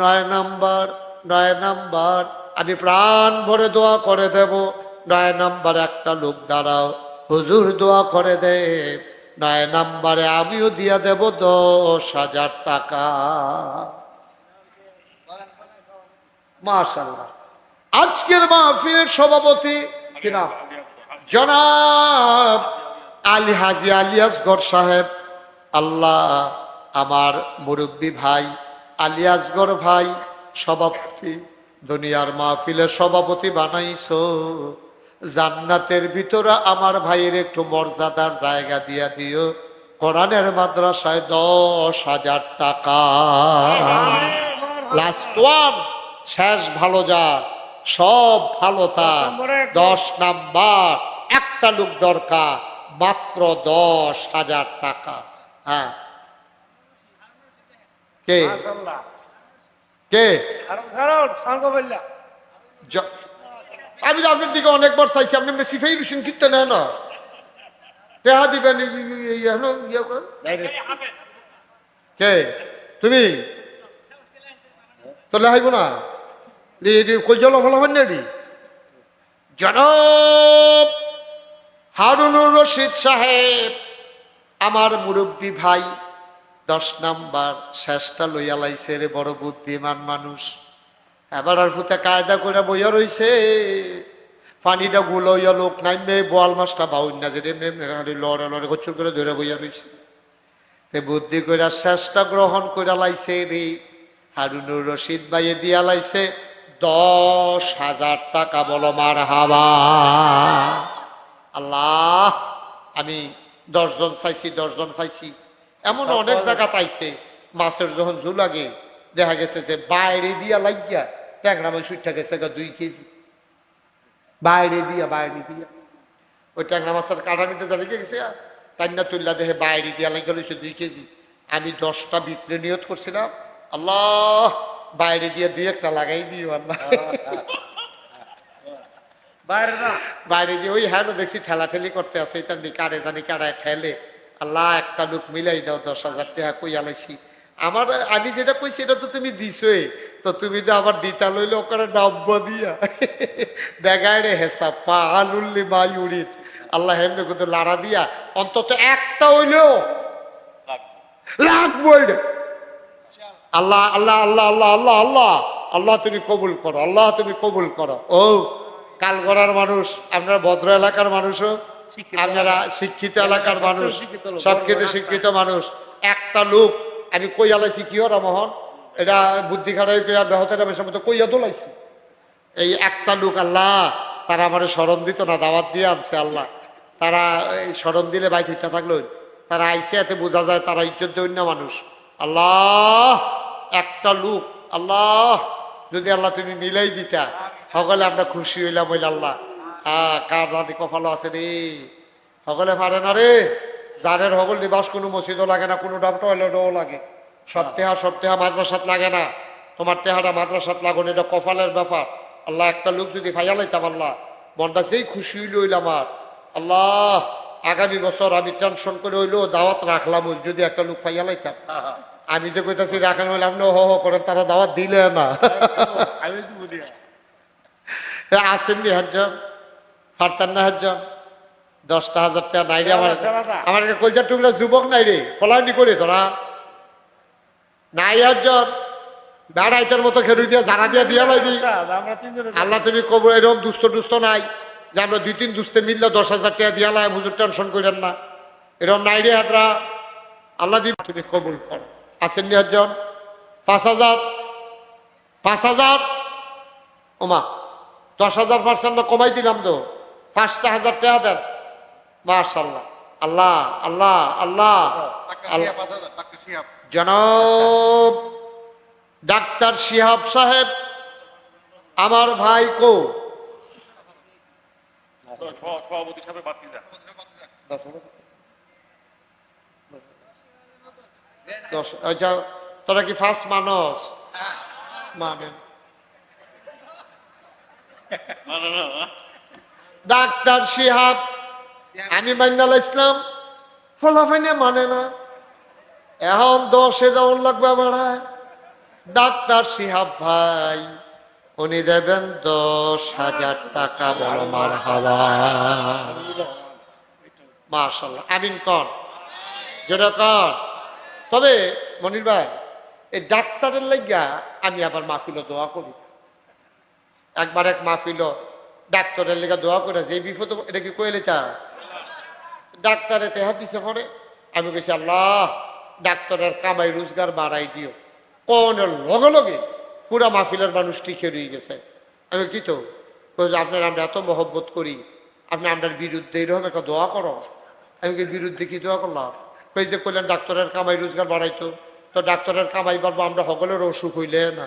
9 নাম্বার, 9 নাম্বার। আমি প্রাণ ভরে দোয়া করে দেব। 9 নাম্বারে একটা লোক দাঁড়াও, হুজুর দোয়া করে দে। 9 নাম্বারে আমিও দিয়া দেব 10,000 টাকা। মাশাআল্লাহ। আজকের মাহফিলের সভাপতি কি নাম? জনাব আলী হাজি আলী আসগর সাহেব। আল্লাহ আমার মুরব্বী ভাই আলী আসগর ভাই সভাপতি, দুনিয়ার মাহফিলের সভাপতি বানাইছো। জান্নাতের ভিতরে আমার ভাইয়ের একটু মর্যাদার জায়গা দিয়া দিও। কোরআনের মাদ্রাসায় 10,000 টাকা। লাস্ট ওয়ান, শেষ ভালো যার, সব ভালো তার। 10 নাম্বার, একটা লোক দরকার, মাত্র 10,000 টাকা। হ্যাঁ, কে মাশাআল্লাহ। কে? কারণ সান কবিল্লা। আমি তো আপনার দিকে অনেকবার চাইছি, আপনি এমনি সিফাই রুসুন কিনতে নেন না, টেহা দিবেন। কে তুমি? তো লেহাইব না কলজল ফলাফল নেই। জনাব হারুনুর রশিদ সাহেব আমার মুরব্বী ভাই 10 নাম্বার, শেষটা লইয়া লাইছে রে, বড় বুদ্ধিমান মানুষ। এবার আর ফুতে কায়দা করে বইয়া রইছে। পানিটা গুলো হইয়া লোক নাইমে, বোয়াল মাছটা বাউন না যে লড়ে লড়ে গচ্ছর করে ধরে বইয়া রইছে। তে বুদ্ধি করে শেষটা গ্রহণ করে লাইছে রে হারুনুর রশিদ ভাইয়ে দিয়া লাইছে 10,000 টাকা। বলো মার হাবা। আল্লাহ, আমি 10 জন চাইছি, 10 জন পাইছি। এমন অনেক জায়গা পাইছে। মাছের যখন জু লাগে দেখা গেছে যে বাইরে দিয়া লাগিয়া ট্যাংরা মাছ উঠা গেছে 2 কেজি। বাইরে দিয়া ওই ট্যাংরা মাছের কাটা নিতে জানি গেছে, টান্না তুল্লা দেহে বাইরে দিয়া লাগিয়া লইছে 2 কেজি। আমি 10টা ভিতরে নিয়ত করছিলাম, আল্লাহ বাইরে দিয়ে 2-1টা লাগাই দিও আল্লাহ। বাইরে দিয়ে ওই হ্যাঁ দেখছি ঠেলাঠেলি করতে আছে, তার কারে জানি কারায় ঠেলে। আল্লাহ একটা লোক মিলাই দাও, 10,000 টাকা কই আলাইছি। আমার আমি যেটা কইছি এটা তো তুমি দিছই, তো তুমি তো আবার দিতা লইলে ওখানে ডাব্ব দিয়া দেখায় রে হেসাব পাহালুল্লি বায়ুরিত। আল্লাহ হেমনে কিন্তু লাড়া দিয়া অন্তত একটা হইলেও লাগবো। আল্লাহ আল্লাহ আল্লাহ আল্লাহ আল্লাহ আল্লাহ আল্লাহ তুমি কবুল করো, আল্লাহ তুমি কবুল করো। ও কালগড়ার মানুষ, আপনারা ভদ্র এলাকার মানুষও, আপনারা শিক্ষিত এলাকার মানুষ, সবকিছু শিক্ষিত মানুষ। একটা লোক আমি কই আলাইছি কি ওরা মোহন, এটা বুদ্ধি খাটাই আর ব্যাহতের বেশার মতো কইয়া তোলাইছি। এই একটা লোক আল্লাহ তারা আমার শরম দিত না, দাওয়াত দিয়ে আনছে আল্লাহ। তারা এই শরম দিলে বাইক হইতে থাকলো, তারা আইসে এতে বোঝা যায় তারা ইজ্জত দেয় না মানুষ। আল্লাহ একটা লোক আল্লাহ যদি আল্লাহ তুমি মিলাই দিতা, সকলে আমরা খুশি হইলাম। হইল আল্লাহ কার জানি কপালও আছে রে, সকলে পারে না রে। জানের সকল নিবাস কোনো মসজিদও লাগে না, কোনো ডাক্তার হইলেও লাগে। সব টেহা মাদ্রাসাত লাগে না, তোমার টেহাটা মাদ্রাসাত লাগুন, এটা কপালের ব্যাপার। আল্লাহ একটা লোক যদি ফাইয়া লাইতাম আল্লাহ, মনটা যেই খুশি হইল হইল আমার। আল্লাহ আগামী বছর আমি টেনশন করে হইলো দাওয়াত রাখলাম, যদি একটা লোক ফাইয়া লাইতাম। আমি যে কইতাছি রাখান হইলে আপনি হ করেন, তারা দাওয়াত দিলে না। আসেননি হাজার ফারতান না হাজার 10,000 টাকা নাই রে আমার। আমার কলজার টুকরা যুবক নাই রে, ফলানি করে তোরা নাই হাজার বেড়াইতের মতো খেরু দিয়া জানা দিয়া দিয়া লাইবি। আল্লাহ তুমি কবর এরকম দুস্থ নাই যে আমরা 2-3 দুস্থে মিললে 10,000 টাকা দিয়া লাই, হুজুর টেনশন করেন না, এরকম নাই রে হাতরা। আল্লাহ দিব তুমি কবুল করো। আসেননি হাজার 5,000 ওমা 10,000% কমাই দিলাম তো, 5,000 টাকা দেন। মাশাআল্লাহ আল্লাহ আল্লাহ আল্লাহ। জনাব ডাক্তার শিহাব সাহেব আমার ভাই কো সভাপতি সাহেব বাতিদা আচ্ছা, তোরা কি ফার্স্ট মানুষ মানে ডাক্তার শিহাব আমি মাইনাল ইসলাম ফলাফাইনে মানে না, এখন 10-এ যাওয়ার লাগবে বাড়ায়। ডাক্তার শিহাব ভাই উনি দেবেন 10,000 টাকা। বলো মারহাবা, মাশাআল্লাহ, আমিন কর, যেটা কর। তবে মনির ভাই, এই ডাক্তারের লাইগা আমি আবার মাহফিল দোয়া করি। একবার এক মাহফিল ডাক্তারের লেগা দোয়া করে যে বিপদ, এটা কি কইলে তা ডাক্তারে টেহা দিছে পরে আমি কইছি আল্লাহ ডাক্তারের কামাই রোজগার বাড়াই দিও। কোন লগে লগে পুরা মাহফিলের মানুষ টিকে রয়ে গেছে। আমি কি তো আপনার আমরা এত মহব্বত করি, আপনি আমরার বিরুদ্ধে এরকম একটা দোয়া করো। আমি কি বিরুদ্ধে কি দোয়া করলাম? কই যে কইলেন ডাক্তারের কামাই রোজগার বাড়াইতো, তো ডাক্তারের কামাই বাড়বো আমরা সকলের অসুখ হইলে না।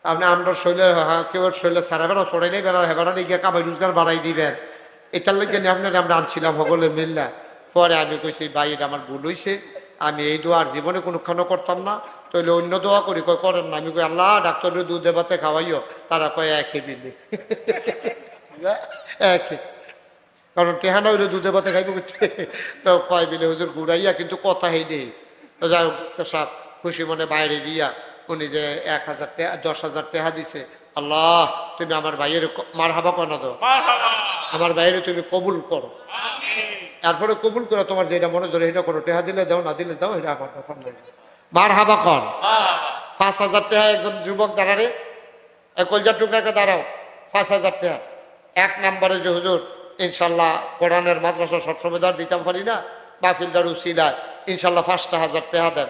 আপনি আমরা শৈলে কেউ শৈলে সারা বেড়া চড়াই নেই বেড়া হেবেড়া গিয়ে কামাই রোজগার বাড়াই দিবেন, এটার লাগে আপনার আমরা আনছিলাম সকলে মিললা। পরে আমি কইছি ভাই এটা আমার ভুল হইছে, আমি এই দোয়া আর জীবনে কোনোখানো করতাম না, তাইলে অন্য দোয়া করি। কয় করেন না। আমি কই আল্লাহ ডাক্তারের দুধে ভাতে খাওয়াইও। তারা কয় একে বিলি একে, কারণ টেহানা হইলে দুধে ভাতে খাইব করছে। তো কয় বিলে হুজুর ঘুরাইয়া, কিন্তু কথা হেই নেই। তো যাই হোক সব খুশি মনে বাইরে দিয়া উনি যে 1,000 টাকা 10,000 টাকা দিছে, আল্লাহ তুমি আমার ভাইয়ের মারহাবা কনা দাও, আমার ভাইয়ের তুমি কবুল করো। তারপরে কবুল করে তোমার যেটা মনে ধরে এটা করো, টেহা দিলে দাও, না দিলে দাও, এটা আমার সামনে মারহাবা কর। 5,000 টাকা একজন যুবক দাঁড়ারে, কলজার টুকরাকে দাঁড়াও, 5,000 টাকা। 1 নম্বরে যে হুজুর ইনশাল্লাহ কোরআনের মাদ্রাসা সবসময় ধর দিতাম পারি না, মাহফিলদার উসিলায় ইনশাল্লাহ 5,000 টাকা দেন।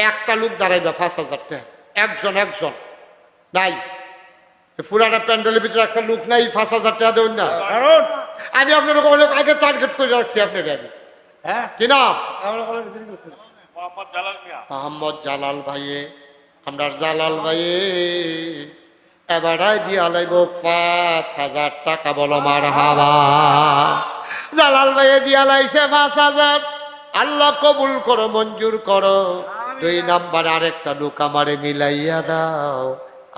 একটা লোক দাঁড়াইবে 5,000 টাকা, একজন নাই। পুরানা প্যান্ডেলের ভিতরে একটা লোক নাই 5,000 টাকা দেবেন না। কারণ আমি আপনার আগে টার্গেট করে রাখছি আপনাকে। আমি কি নাম? মোহাম্মদ জালাল মিয়া। মোহাম্মদ জালাল ভাইয়ে, আমরা জালাল ভাইয়ে এবারাই দিয়া লাইব 5,000 টাকা। বলো মারহাবা। জালাল ভাইয়ে দিয়া লাইছে 5,000। আল্লাহ কবুল করো, মঞ্জুর করো। 2 নাম্বার আরেকটা লোক আমারে মিলাইয়া দাও,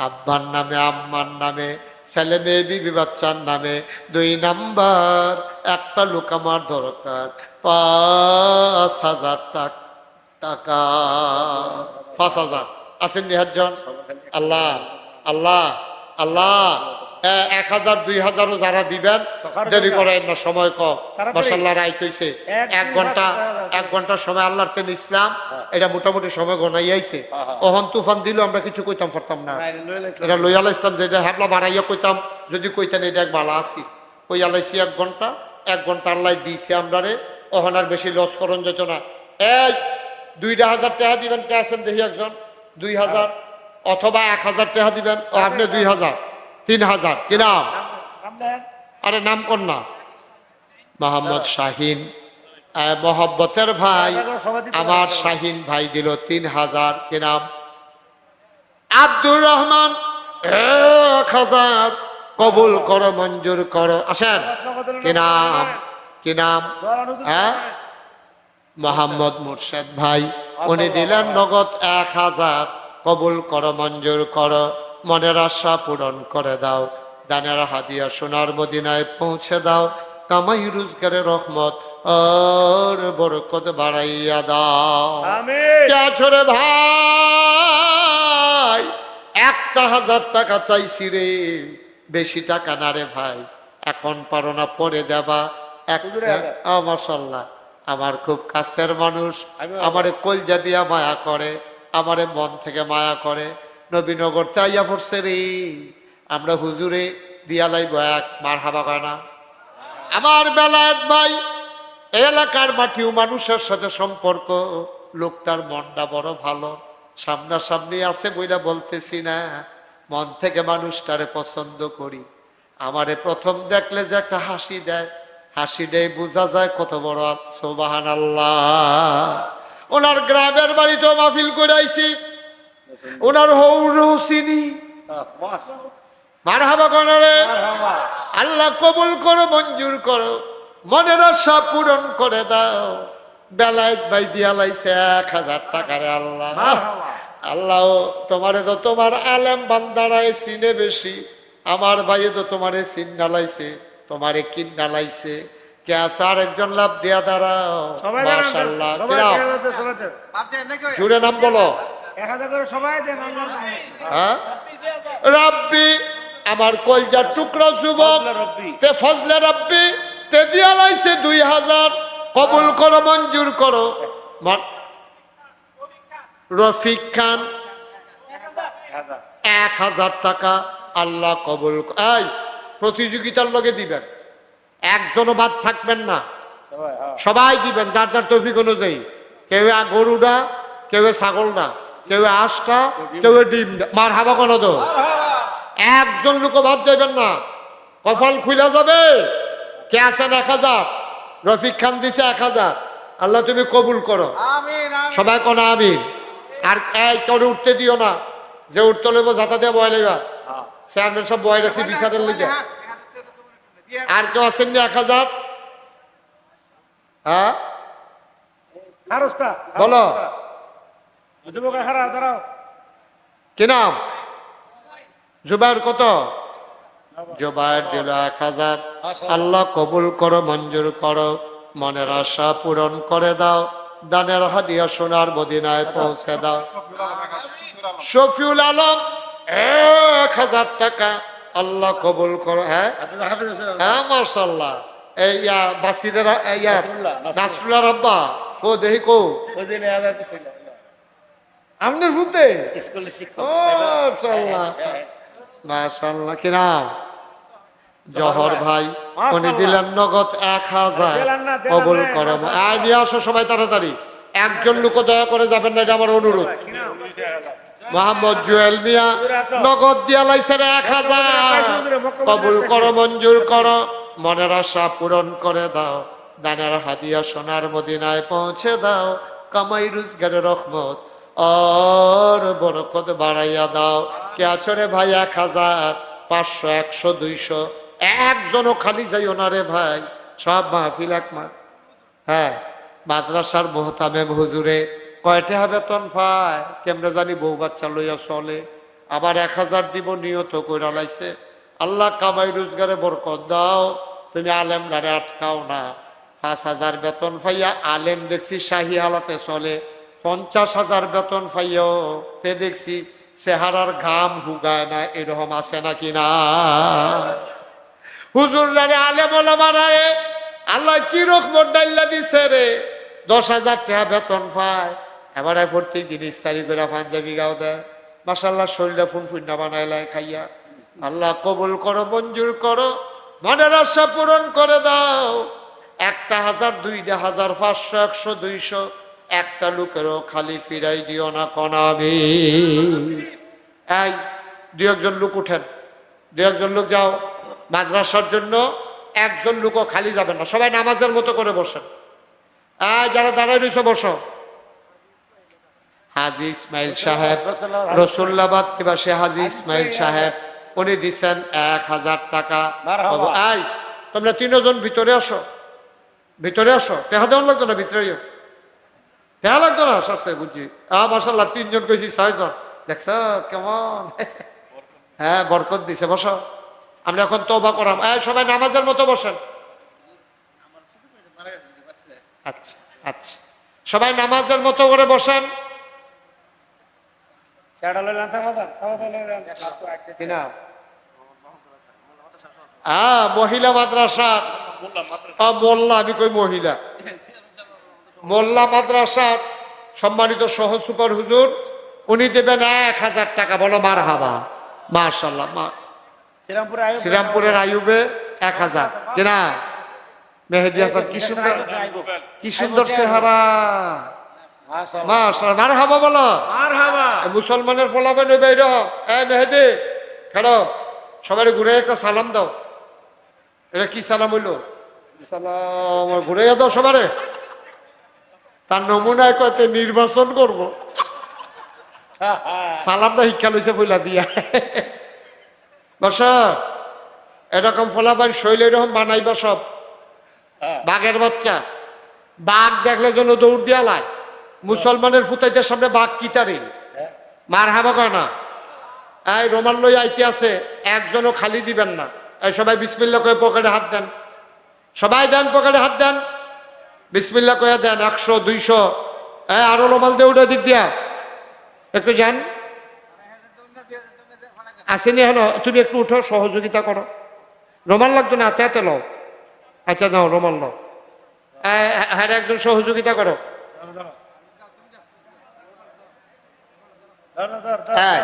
আব্বার নামে আম্মার নামে ছেলে মেয়ে বিবি বাচ্চার নামে। 2 নাম্বার একটা লোক আমার দরকার 5,000 টাকা। 5,000 আছেন নিহাজন? আল্লাহ আল্লাহ আল্লাহ 1,000 2,000ও যারা দিবেন দেরি করেন না, সময় কম। মাশাআল্লাহ রাইত হইছে 1 ঘন্টা সময় আল্লাহর তেন ইসলাম এটা মোটামুটি সময় গনাই আইছে। ওহন তুফান দিল আমরা কিছু কইতাম পারতাম না। এটা লইয়াল ইসলাম যেটা হাবলা বাড়াইয়া কইতাম, যদি কইতেন এটা এক ভালো আছি কই আলাইছি 1 ঘন্টা আল্লাহ দিয়েছে আমরারে। ওহন আর বেশি লস করন যেত না। এই 2,000 টাকা দিবেন, কে আছেন দেখি একজন? 2,000 অথবা 1,000 টাকা দিবেন। ও আপনি 2,000 3,000 কি নাম? আরে নাম কর না। মোহাম্মদ শাহিন, মোহব্বতের ভাই আমার শাহিন ভাই দিল 3,000 কি নাম? আব্দুর রহমান 1,000 কবুল করো, মঞ্জুর করো। আসেন কি নাম? কি নাম? হ্যাঁ মোহাম্মদ মুর্শেদ ভাই, উনি দিলেন নগদ 1,000 কবুল করো, মঞ্জুর করো। মনের আশা পূরণ করে দাও, দানের হাদিয়া সোনার মদিনায় পৌঁছে দাও। কামাই রোজগারের রহমত আর বরকত বাড়াইয়া দাও। ছোড়ে ভাই 1,000 টাকা চাইছি রে, বেশি টাকা না রে ভাই, এখন পারো না পরে দেবা। মাশাআল্লাহ আমার খুব কাছের মানুষ, আমারে কলজা দিয়া মায়া করে, আমারে মন থেকে মায়া করে। নবীনগর চাইয়া পড়ছে রে, আমরা হুজুরে দিয়া লাইব এক মারহাবা কয় না। আমার বেলায়েত ভাই এলাকার মাটিও মানুষের সাথে সম্পর্ক, লোকটার মনটা বড় ভালো, সামনাসামনি আছে বইলা বলতেছি না, মন থেকে মানুষটারে পছন্দ করি। আমারে প্রথম দেখলে যে একটা হাসি দেয়, হাসি দেয় বোঝা যায় কত বড় সুবহানাল্লাহ। ওনার গ্রামের বাড়িতেও মাহফিল করে আইছি, ওনার হৌরও চিনি। মারহাবা করে। আল্লাহ কবুল করো, মঞ্জুর করো, মনের আশা পূরণ করে দাও। বেলায়েত ভাই দিয়া লাইছে 1,000 টাকা রে আল্লাহ। আল্লাহ তোমারে তো তোমার আলেম বান্দারায় চিনে বেশি, আমার ভাইয়ে তো তোমারে সিন ডালাইছে, তোমারে কিন ডালাইছে, কে আছে আরেকজন লাভ দিয়া দাঁড়াও। সবাই দেন, মাশাআল্লাহ, সবাই কিরাম? দেন, সবাই দেন। জুড়ে নাম বলো। 1000 করে সবাই দেন, আল্লাহ হ্যাঁ, রাব্বি আমার কলজার টুকরা যুবক, ফজলে রব্বি। তে ফজলে রাব্বি তে দিয়া লাইছে 2000, কবুল করো, মঞ্জুর করো। রফিক খান 1000 টাকা, আল্লাহ কবুল। এই প্রতিযোগিতার লগে দিবেন, একজনও বাদ থাকবেন না, সবাই, হ্যাঁ। সবাই দিবেন যার যার তৌফিক অনুযায়ী। কেউ গরুটা, কেউ ছাগলটা, কেউ আঁশটা, কেউ ডিম। মার হাবা কোনো তো একজন লোক বাদ যাইবেন না, কপাল খুলে যাবে। কে আছেন 1000? রফিক খান দিছে 1000, আল্লাহ তুমি কবুল করো। সবাই কোন আমিন। আর এই করে উঠতে দিও না, যে উঠতে লইব যাতা দিয়ে বয় লইবা। চেয়ারম্যান সব বয় রাখছি বিচারের লিগে। আর কেউ আছেন না 1000? হ্যাঁ হারুস্তা, বলো। যুবকের হারা দাঁড়াও। কি নাম? জুবাইর। কত? জুবাইর দিল 1000, আল্লাহ কবুল করো, মঞ্জুর করো, মনের আশা পূরণ করে দাও, দানের হাদিয়া সোনার মদিনায় পৌঁছে দাও। শফিউল আলম 1000 টাকা, আল্লাহ কবুল করো। হ্যাঁ হ্যাঁ, মাশাআল্লাহ। এই বাসিরের নাসরুল্লাহ রাব্বা ও দেখি কো আপনার ভূতে। মাশাআল্লাহ, কি নাম? জহর ভাই, উনি দিলেন নগদ 1000, কবুল করো। আয় নিয়ে আসো সবাই তাড়াতাড়ি, একজন লোক দয়া করে যাবেন না, এটা আমার অনুরোধ। মোহাম্মদ জুয়েল মিয়া নগদ দিয়া লাইছে 1000, কবুল করো, মঞ্জুর করো, মনের আশা পূরণ করে দাও, দানের হাদিয়া সোনার মদিনায় পৌঁছে দাও, কামাই রোজগারের রহমত আর বরকত বাড়াইয়া দাও। কে আছো রে ভাই? 1000, 500, 100, 200, একজনও খালি যাইও না রে ভাই, সব মাহফিল এক মাস। হ্যাঁ, মাদ্রাসার মোহতামেম হুজুরে কয়টা বেতন পায় কেমনে জানি, বউ বাচ্চা লইয়া চলে। আবার 1000 দিব নিয়ত কইরা লাইছে। আল্লাহ কামাই রোজগারে বরকত দাও, তুমি আলেমরারে আটকাও না। 5000 বেতন পাইয়া আলেম দেখছি শাহী হালাতে চলে, 50,000 বেতন পাইয়াও তে দেখছি চেহারার ঘাম হুগায় না। এরকম আছে নাকি না? হুজুরারে আলেম ওলামারে আল্লাহ কি রকম ডাইল্লা দিছে রে, 10,000 টাকা বেতন পায়, এবারে প্রত্যেক দিন ইস্তারি করে পাঞ্জাবি গাও দেয়। মাশাআল্লাহ, শরীরটা ফুনফুন্না বানাইলায় খাইয়া। আল্লাহ কবুল করো, মঞ্জুর করো, মনের আশা পূরণ করে দাও। 1,000, 2,000, 500, 100, 200, একটা লোকেরও খালি ফিরাই দিও না কনাবি। এই 2-1 লোক উঠেন, 2-1 লোক যাও। মাদ্রাসার জন্য একজন লোকও খালি যাবেন না, সবাই নামাজের মতো করে বসেন। যারা দাঁড়ায় রয়েছে বসো। হাজি ইসমাইল সাহেব, রসুল্লাবাদ নিবাসী হাজি ইসমাইল সাহেব, উনি দিচ্ছেন 1000 টাকা। এই তোমরা 3 জন ভিতরে আসো, ভিতরে আসো। টেহা দেওয়ান লাগতো না, ভিতরে টেহা লাগতো না, সস্তে বুঝছি। মাশাআল্লাহ, 3 জন কইছি 6 জন, দেখছ কেমন? হ্যাঁ, বরকত দিছে। বসো, আমরা এখন তওবা করাম। সবাই নামাজের মতো বসেন। আচ্ছা আচ্ছা, সবাই নামাজের মতো করে বসেন। মহিলা মাদ্রাসা, মোল্লা, আমি কই মহিলা, মোল্লা মাদ্রাসার সম্মানিত সহ সুপার হুজুর, উনি দেবেন 1000 টাকা। বলো মারহাবা। মাশাআল্লাহ। শ্রীরামপুরের আইয়ুবে 1000 কিনা? মেহেদি হাসান, কি সুন্দর, কি সুন্দর চেহারা। মাশাআল্লাহ, মারহাবা বলো। মুসলমানের ফলাফল নেবে। মেহেদি খেলো, সবাই ঘুরে একটা সালাম দাও। এটা কি সালাম হইলো? সালাম ঘুরে দাও সবারে। তার নমুনায় কয়তে নির্বাচন করব, সালামটা শিক্ষা লইছে বইলা দিয়া। বস, এরকম ফলাফল শৈল এরকম বানাইবা সব। বাঘের বাচ্চা, বাঘ দেখলে যেন দৌড় দিয়া লাই। মুসলমানের ফুতাইদের সামনে বাঘ কি তারি? মার হাবা কয় না। এই রোমান লই আইতে আছে, একজনও খালি দিবেন না। এই সবাই বিসমিল্লাহ কয়ে পকেটে হাত দেন, সবাই দেন, পকেটে হাত দেন, বিসমিল্লাহ কয়ে দেন। 100 200 আরো রোমাল দিয়ে উঠে দিক দিয়া একটু যান, আসেনি হেন, তুমি একটু উঠো, সহযোগিতা করো। রোমাল লাগতো না, হাতে লও। আচ্ছা নাও রোমাল নাও। হ্যাঁ একজন সহযোগিতা করো। হ্যাঁ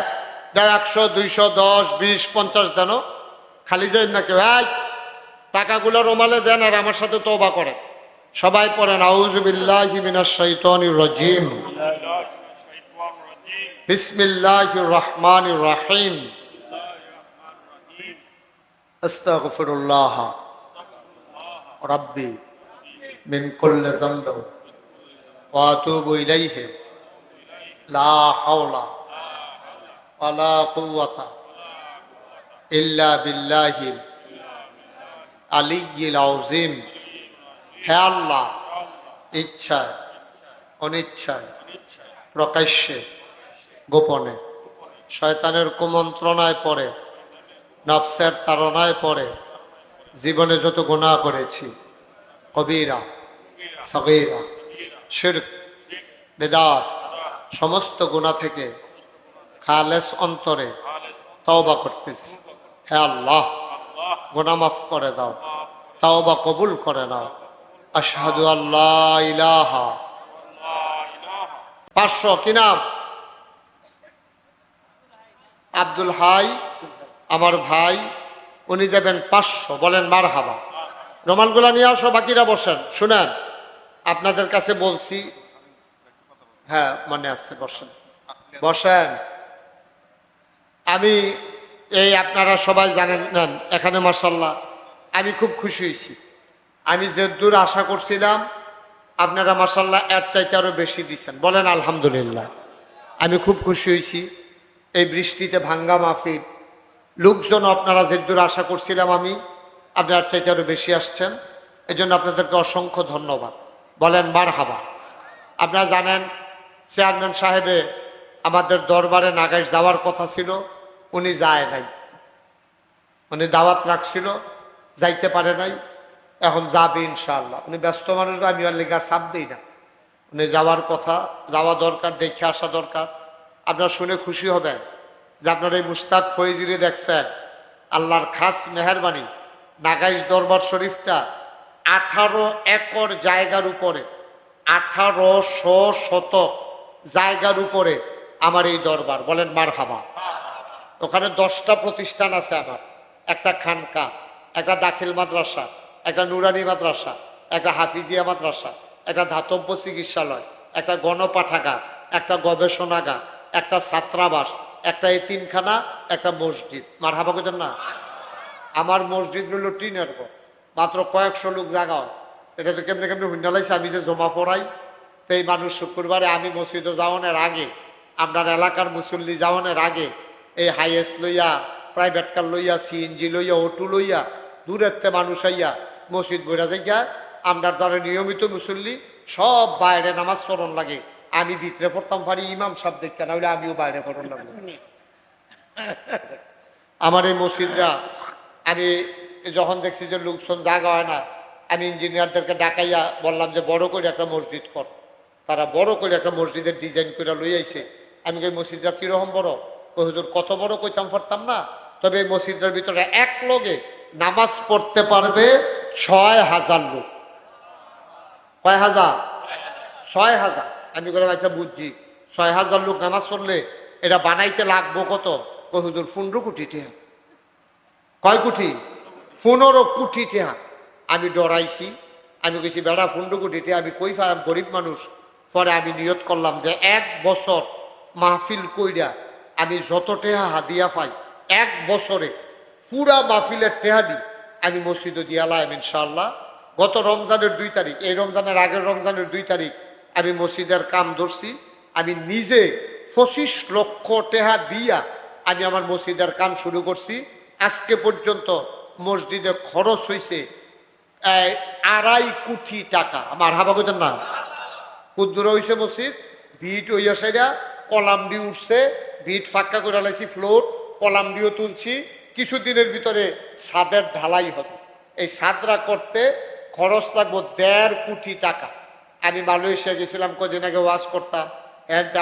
দাও, 100 200 10 20 50 দেন, খালি যাই না কেউ। টাকাগুলো রোমালে দেন আর আমার সাথে তওবা করেন। সবাই পড়েন আউযু বিল্লাহি মিনাশ শাইতানির রাজিম, বিসমিল্লাহির রহমানির রহিম, আস্তাগফিরুল্লাহ রাব্বি মিন কুল্লি যামবিন ওয়া আতুবু ইলাইহি লা হাওলা ওয়ালা কুওয়াতা ইল্লা বিল্লাহিল আলিয়্যিল আযীম। হে আল্লাহ, ইচ্ছায় অনিচ্ছায়, প্রকাশ্যে গোপনে, শয়তানের কুমন্ত্রণায় পড়ে, নফসের তাড়নায় পড়ে জীবনে যত গুনাহ করেছি, কবিরা সগীরা শিরক বিদআত, সমস্ত গুনাহ থেকে খালেস অন্তরে তওবা করতেছি। হে আল্লাহ, গুনাহ মাফ করে দাও, তওবা কবুল করে নাও। আশহাদু আল্লা ইলাহা। 500 কি নাম? আব্দুল হাই, আমার ভাই, উনি দেবেন 500। বলেন মারহাবা। রোমানগুলা নিয়ে আসো, বাকিরা বসেন। শুনেন, আপনাদের কাছে বলছি, হ্যাঁ মনে আছে, বসেন বসেন। আমি এই আপনারা সবাই জানেন নেন এখানে মাশাআল্লাহ আমি খুব খুশি হয়েছি। আমি যে দূর আশা করছিলাম আপনারা মাশাআল্লাহ এর চাইতে আরো বেশি দিচ্ছেন। বলেন আলহামদুলিল্লাহ। আমি খুব খুশি হয়েছি। এই বৃষ্টিতে ভাঙ্গা মাহফিল, লোকজন আপনারা যে দূর আশা করছিলাম আমি, আপনার চাইতে আরো বেশি আসছেন, এজন্য আপনাদেরকে অসংখ্য ধন্যবাদ। বলেন মারহাবা। আপনারা জানেন চেয়ারম্যান সাহেবে আমাদের দরবারে নাগাইশ যাওয়ার কথা ছিল, উনি যায় নাই। উনি দাওয়াত রাখছিল, যাইতে পারে নাই, এখন যাবে ইনশাআল্লাহ। উনি ব্যস্ত মানুষ, আমি আর লেগার চাপ দিই না। উনি যাওয়ার কথা, যাওয়া দরকার, দেখে আসা দরকার। আপনারা শুনে খুশি হবেন যে আপনার এই মুস্তাক ফৈজিরে দেখছেন, আল্লাহর খাস মেহেরবানি, নাগাইশ দরবার শরীফটা 18 একর জায়গার উপরে, 1800 শতক জায়গার উপরে আমার এই দরবার। বলেন মারহাবা। ওখানে 10টা প্রতিষ্ঠান আছে আমার, একটা খানকা, একটা দাখিল মাদ্রাসা, একটা নুরানি মাদ্রাসা, একটা হাফিজিয়া মাদ্রাসা, একটা ধাতব্য চিকিৎসালয়, একটা গণপাঠাগার, একটা গবেষণাগার, একটা ছাত্রাবাস, একটা এতিমখানা, একটা মসজিদ। মারহাবা কইতেন না? আমার মসজিদ হইল টিনের ঘর, মাত্র কয়েকশো লোক জায়গা হয়। এটা তো কেমনে কেমনে হুন্ডালাইছে। আমি যে জমা পড়াই, তো এই মানুষ শুক্রবারে আমি মসজিদে যাওয়ানোর আগে, আপনার এলাকার মুসল্লি যাওয়ানোর আগে এই হাইয়েস্ট লইয়া, প্রাইভেট কার লইয়া, সিএনজি লইয়া, অটো লইয়া, দূরের থেকে মানুষ আইয়া মসজিদ বইরা যাইয়া, আমরা যারা নিয়মিত মুসল্লি সব বাইরে নামাজ পড়ন লাগে। আমি ভিতরে পড়তাম পারি, ইমাম সাহেব দেখা না হইলে আমিও বাইরে পড়ন লাগলো। আমার এই মসজিদরা আমি যখন দেখছি যে লোকজন জায়গা হয় না, আমি ইঞ্জিনিয়ারদেরকে ডাকাইয়া বললাম যে বড় করে একটা মসজিদ কর। তারা বড় করে একটা মসজিদের ডিজাইন করে লই আইছে। আমি এই মসজিদটা কিরকম বড়, হুজুর কত বড় কইতাম পারতাম না, তবে এই মসজিদের ভিতরে এক লগে নামাজ পড়তে পারবে 6000 লোক। কয় হাজার? 6000। আমি করে আচ্ছা বুঝছি, 6000 লোক নামাজ পড়লে এটা বানাইতে লাগবো কত? হুজুর 15 কোটি টাকা। কয় কোটি? 15 কোটি টাকা। আমি ডরাইছি, আমি কইছি বেড়া 15 কোটি টাকা আমি কই পাই, গরিব মানুষ। পরে আমি নিয়ত করলাম যে 1 বছর মাহফিল কইরা আমি যত টাকা হাদিয়া পাই, 1 বছরে পুরা মাহফিলের টাকা দিই আমি মসজিদে দিয়ালাম ইনশাআল্লাহ। গত রমজানের 2 তারিখ, এই রমজানের আগের রমজানের 2 তারিখ আমি মসজিদের কাম ধরছি। আমি নিজে 25 লক্ষ টাকা দিয়া আমি আমার মসজিদের কাম শুরু করছি। আজকে পর্যন্ত মসজিদে খরচ হয়েছে 2.5 কোটি টাকা। আমার হাবা কইতেন না? কুদ্দুর হয়েছে মসজিদ, ভিট হইয়া সেটা কলাম দিয়ে উঠছে, ভিট ফাঁকা করে লাইছি, ফ্লোর কলাম দিয়ে তুলছি, কিছুদিনের ভিতরে ছাদের ঢালাই হবে। এই ছাদরা করতে খরচ লাগবো 1.5 কোটি টাকা। আমি মালয়েশিয়া গেছিলাম, কদিন আগে ওয়াজ করতাম,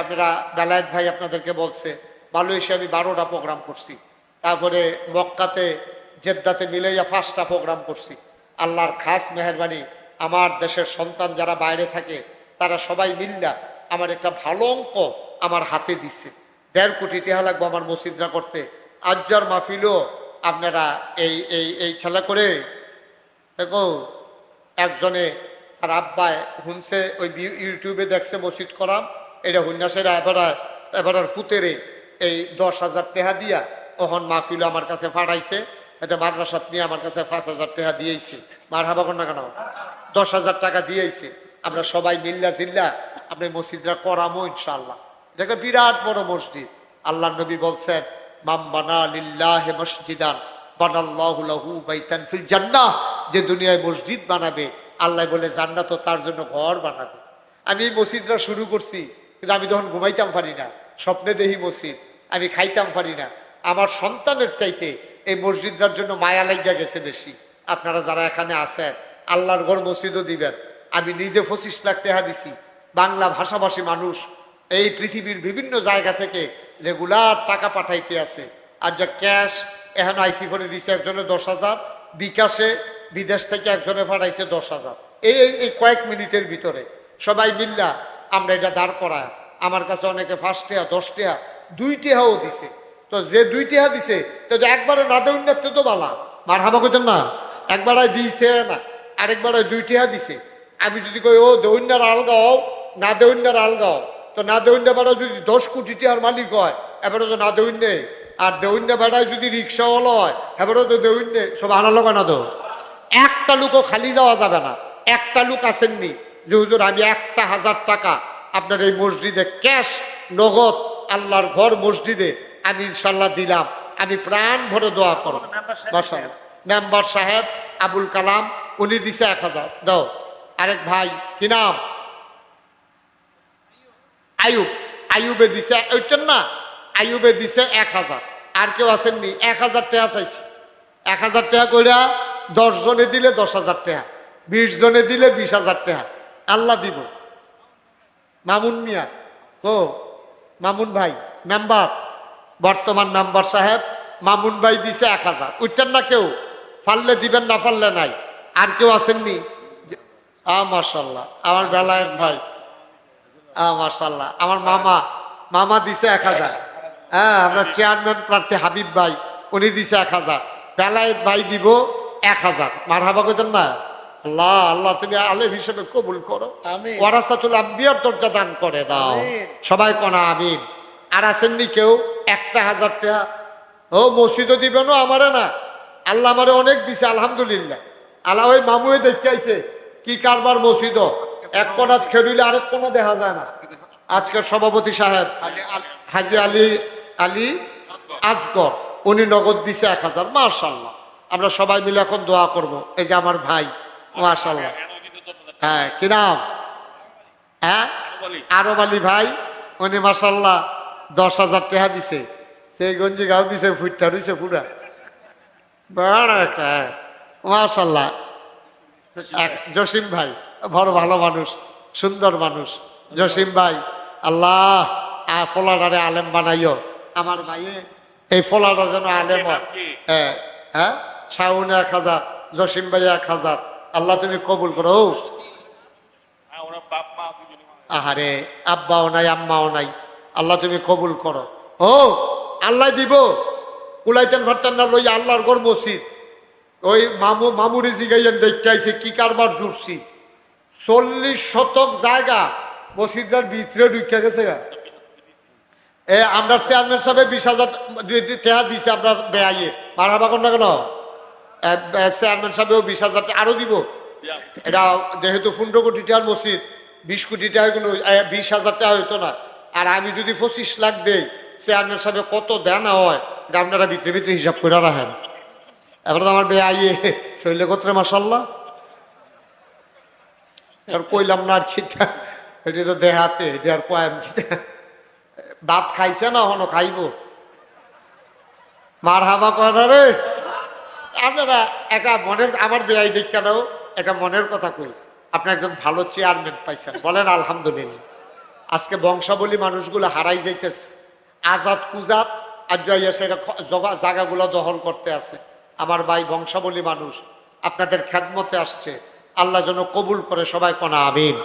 আপনারা বেলায়েত ভাই আপনাদেরকে বলছে, মালয়েশিয়া আমি 12টা প্রোগ্রাম করছি, তারপরে মক্কাতে জেদ্দাতে মিলাইয়া 5টা প্রোগ্রাম করছি। আল্লাহর খাস মেহেরবানি, আমার দেশের সন্তান যারা বাইরে থাকে তারা সবাই মিল্লা আমার একটা ভালো অঙ্ক আমার হাতে দিচ্ছে। 1.5 কোটি টাকা লাগবে আমার মসজিদরা করতে। আজ্জার মাহফিলও আপনারা এই এই এই ছেলে করে দেখো, একজনে তার আব্বায় শুনছে, ওই ইউটিউবে দেখছে মসজিদ করাম, এটা হুন্যাসের এবার ফুতেরে এই 10,000 টাকা দিয়া তখন মাহফিল আমার কাছে পাঠাইছে। এতে মাদ্রাসাত নিয়ে আমার কাছে 5,000 টাকা দিয়েছে। মার হাবা কর না কেন, 10,000 টাকা দিয়েছে। আমরা সবাই মিল্লা জিল্লা আপনি মসজিদরা করামো ইনশাআল্লাহ। এটা একটা বিরাট বড় মসজিদ। আল্লাহ নবী বলছেন, মাম বানা লিল্লাহি মসজিদান বানাল্লাহু লাহু বাইতান ফিল জান্নাহ, যে দুনিয়ায় মসজিদ বানাবে আল্লাহ বলে জান্নাতও তার জন্য ঘর বানাবে। আমি এই মসজিদটা শুরু করছি, কিন্তু আমি তখন ঘুমাইতাম পারি না, স্বপ্নে দেখি মসজিদ, আমি খাইতাম পারি না। আমার সন্তানের চাইতে এই মসজিদটার জন্য মায়া লাগিয়া গেছে বেশি। আপনারা যারা এখানে আছেন আল্লাহর ঘর মসজিদও দিবেন। আমি নিজে 25 লাখ টাকা দিছি। বাংলা ভাষাভাষী মানুষ এই পৃথিবীর বিভিন্ন জায়গা থেকে রেগুলার টাকা পাঠাইতে আছে। আর যা ক্যাশ এখন আইসি করে দিছে একজনে 10,000, বিকাশে বিদেশ থেকে একজনে পাঠাইছে 10,000। এই কয়েক মিনিটের ভিতরে সবাই মিল্লা আমরা এটা দাঁড় করায়। আমার কাছে অনেকে 5 টাকা 10 টাকা 2 টাকাও দিছে। তো যে 2 টাকা দিছে তো একবারে না দেউন না তো বালা, মার হাবা করতেন না, একবারে দিছে না, আরেকবারে 2 টাকা দিছে। আমি যদি কই ও দেউন্যার আলগাও না দেউন্যার আলগাও, তো না দেউন্যা বেড়া যদি 10 কোটি টাকার মালিক হয় এবারে তো না দেউন্যে, আর দেউন্যা বেড়ায় যদি রিক্সাওয়ালা হয় এবারে তো দেউন্যে। সব আনালো কেন তো, একটা লোকও খালি যাওয়া যাবে না। একটা লোক আসেননি যে হুজুর আমি 1,000 টাকা আপনার এই মসজিদে ক্যাশ নগদ আল্লাহর ঘর মসজিদে আমি ইনশাল্লাহ দিলাম, আমি প্রাণ ভরে দোয়া করব। মেম্বার সাহেব আবুল কালাম উনি দিছে 1,000 দাও। আরেক ভাই কি নাম, আয়ুব, আয়ুবে দিছে, ওইটার না, আয়ুবে দিছে 1,000। আর কেউ আসেননি, 1,000 টাকা চাইছি। 1,000 টাকা কইরা 10 জনে দিলে 10,000 টাকা, 20 জনে দিলে 20,000 টাকা আল্লাহ দিব। মামুন মিয়া ও মামুন ভাই মেম্বার, বর্তমান মেম্বার সাহেব মামুন ভাই দিছে 1,000। উঠতেন না কেউ, ফাললে দিবেন না ফাললে নাই। আর কেউ আসেননি? মাশাল্লাহ আমার বেলায়েত ভাই, মাশাল্লাহ আমার মামা দিছে 1,000। হ্যাঁ, আমরা চেয়ারম্যান প্রার্থী হাবিব ভাই উনি দিছে 1,000। বেলায়েত ভাই দিব 1,000। মারহাবা কইতেন না? আল্লাহ আল্লাহ তুমি আলেম হিসেবে কবুল করো, ওয়ারাসাতুল আম্বিয়ার দরজা দান করে দাও, সবাই কোনা আমিন। আর আসেননি কেউ? 1,000 টাকা ও মসজিদও দিবেন, আমারে না, আল্লাহ আমারে অনেক দিছে আলহামদুলিল্লাহ। আল্লাহ ওই মামুয়ে দেখতে আইছে কি কারবার মসজিদও, এক কোনা খেলুইলে আরেক কোনা দেখা যায় না। আজকের সভাপতি সাহেব হাজি আলী আজগর উনি নগদ দিছে 1,000। মাশাল্লাহ আমরা সবাই মিলে এখন দোয়া করব। এই যে আমার ভাই মাশাল্লাহ, হ্যাঁ কি নাম, হ্যাঁ আরব আলী ভাই, উনি মাশাল্লাহ 10,000 টাকা দিছে। সেই গঞ্জি গাও দিছে, ফুটটা দিছে পুরা বড় একটা, মাশাল্লাহ। জসিম ভাই বড় ভালো মানুষ, সুন্দর মানুষ জসিম ভাই, আল্লাহ ফলাটারে আলেম বানাইও আমার ভাইয়ে, এই ফলাটা যেন আলেম হয়। হ্যাঁ শাহুন 1,000, জসিম ভাই 1,000, আল্লাহ তুমি কবুল করো। আহারে আব্বাও নাই আম্মাও নাই, আল্লাহ তুমি কবুল করো। ও আল্লাহ দিব, কুলাইতেন ভারতেন না লই আল্লাহর ঘর মসজিদ। ওই মামুরি জিগাইয়েন দেখতে আইছে কি কারবার জুড়ছি, 40 শতক জায়গা মসজিদের ভিতরে ঢুকে গেছে গা। আমরা চেয়ারম্যান সাহেব 20,000 টাকা দিছে আপনার বেআইয়ে, মারহাবা কোন না কেন? চেয়ারম্যান সাহেবও 20,000 টাকা আরো দিব। এটা যেহেতু 15 কোটি টাকার মসজিদ, 20 কোটি টাকা কোনো 20,000 টাকা হইতো না। আর আমি যদি 25 লাখ দেই, চেয়ারম্যান সাহেব কত দেন হয় এটা আপনারা ভিতরে ভিতরে হিসাব করে রাখেন। এবার তো আমার বেআইয়ে শৈলে গোত্রে মাশাল্লাহ, আর কইলাম না আর খিতা, এটি তো দেহাতে এটি আর কয়াম খিতা, ভাত খাইছে না হনো খাইব। মার হাবা করা রে। আপনারা একটা মনের, আমার বেয়াই দিক কেন একটা মনের কথা কই, আপনি একজন ভালো চেয়ারম্যান পাইছেন, বলেন আলহামদুলিল্লাহ। আজকে বংশাবলী মানুষগুলো হারাই যাইতেছে, আজাদ কুজাত আর যাইয়া সেটা জায়গাগুলো দখল করতে আছে। আমার ভাই বংশাবলী মানুষ আপনাদের খেদমতে আসছে, আল্লাহ যেন কবুল করে, সবাই কোনা আমিন।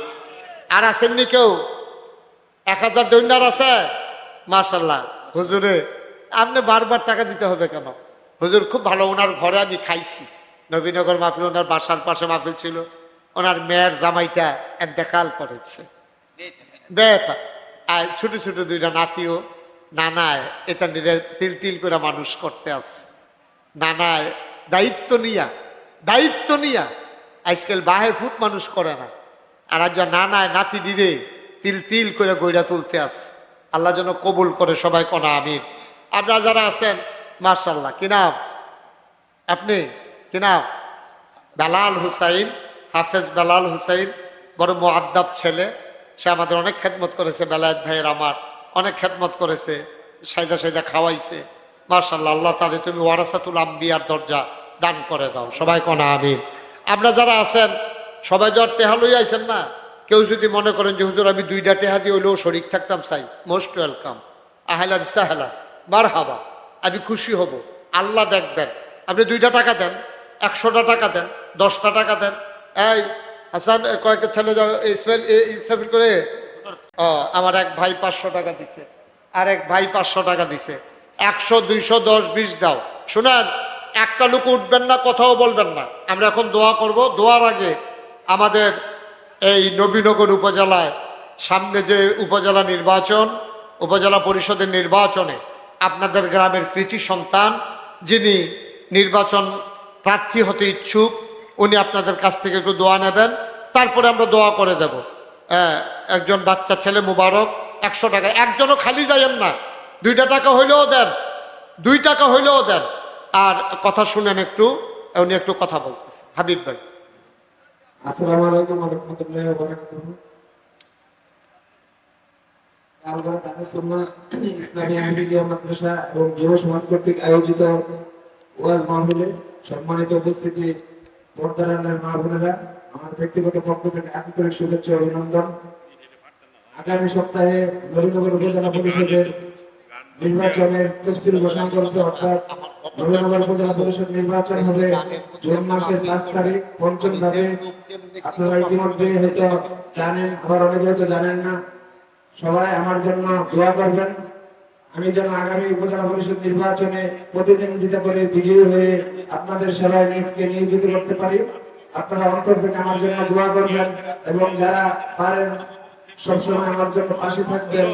আর আসেননি কেউ? 1000 দৈন্যার আছে? মাশাল্লাহ। হুজুরে আপনি বারবার টাকা দিতে হবে কেন? হুজুর খুব ভালো, ওনার ঘরে আমি খাইছি, নবীনগর মাহফিল, ওনার বাসার পাশে মাহফিল ছিল। ওনার মেয়ের জামাইটা এন্তেকাল করেছে, বেটা আর ছোট ছোট দুইটা নাতিও। নানায় এটা নিয়ে তিল তিল করে মানুষ করতে আছে। নানায় দায়িত্ব নিয়া আজকাল বাহে ফুট মানুষ করে না, আর আজ নানায় নাতি দিলে তিল তিল করে গইরা তুলতে আছে। আল্লাহ যেন কবুল করে, সবাই কোনা আমিন। আপনারা যারা আছেন মাশাল্লাহ, কি নাম আপনি? কি নাম? বেলাল হুসাইন, হাফেজ বেলাল হুসাইন, বড় মুআদ্দাব ছেলে। সে আমাদের অনেক খেদমত করেছে, বেলায়েত ভাইয়ের আমার অনেক খেদমত করেছে, সাইদা সাইদা খাওয়াইছে। মাশাল্লাহ, আল্লাহ তাআলা তুমি ওয়ারাসাতুল আম্বিয়ার দরজা দান করে দাও, সবাই কোনা আমিন। আপনারা যারা আছেন সবাই তো আর টেহা লই আইছেন না। কেউ যদি মনে করেন যে হুজুর আমি 2টা টেহা দিয়ে হইলেও শরীক থাকতাম, চাই, মোস্ট ওয়েলকাম, আহলান সাহলা, মারহাবা, আমি খুশি হব। আল্লাহ দেখবেন, আপনি 2টা টাকা দেন, 100টা টাকা দেন, 10টা টাকা দেন। এই হাসান, কয়েকটা ছেলে যাও ইসরাফিল করে। আমার এক ভাই 500 টাকা দিছে, আর এক ভাই 500 টাকা দিছে। 100, 200, 10, 20 দাও। শুনেন, একটা লোক উঠবেন না, কথাও বলবেন না। আমরা এখন দোয়া করব। দোয়ার আগে আমাদের এই নবীনগর উপজেলায় সামনে যে উপজেলা নির্বাচন, উপজেলা পরিষদের নির্বাচনে আপনাদের গ্রামের কৃতি সন্তান যিনি নির্বাচন প্রার্থী হতে ইচ্ছুক, উনি আপনাদের কাছ থেকে একটু দোয়া নেবেন, তারপরে আমরা দোয়া করে দেব। একজন বাচ্চা ছেলে মুবারক, 100 টাকা। একজনও খালি যাইয়েন না, 2টা টাকা হইলেও দেন, 2 টাকা হইলেও দেন। আর কথা শুনেন একটু, উনি একটু কথা বলতেছে। হাবিব ভাই। আসসালামু আলাইকুম ওয়া রাহমাতুল্লাহি ওয়া বারাকাতুহু। আলগা তাকসুমা ইসলামী আহমদিয়া মাদ্রাসা এবং যুব সমাজ কর্তৃক আয়োজিত ওয়াজ মাহফিলে সম্মানিত উপস্থিতি, পর্দার মা বোনেরা, আমার ব্যক্তিগত পক্ষ থেকে আন্তরিক শুভেচ্ছা ও অভিনন্দন। আগামী সপ্তাহে নবীনগর উপজেলা পরিষদের নির্বাচনের তফসিল ঘোষণা করবে, অর্থাৎ নবীনগর উপজেলা পরিষদ নির্বাচন হবে জুন মাসের 5 তারিখ, পঞ্চম ধাপে। আপনারা ইতিমধ্যে হয়তো জানেন, আবার অনেকে হয়তো জানেন না। সবাই আমার জন্য দোয়া করবেন, আমি যেন আগামী উপজেলা পরিষদ নির্বাচনে প্রতিদ্বন্দ্বিতা করে বিজয়ী হয়ে আপনাদের সেবায় নিজকে নিয়োজিত করতে পারি। আপনারা অন্তর থেকে আমার জন্য দোয়া করবেন এবং যারা পারেন সবসময় আমার জন্য পাশে থাকবেন।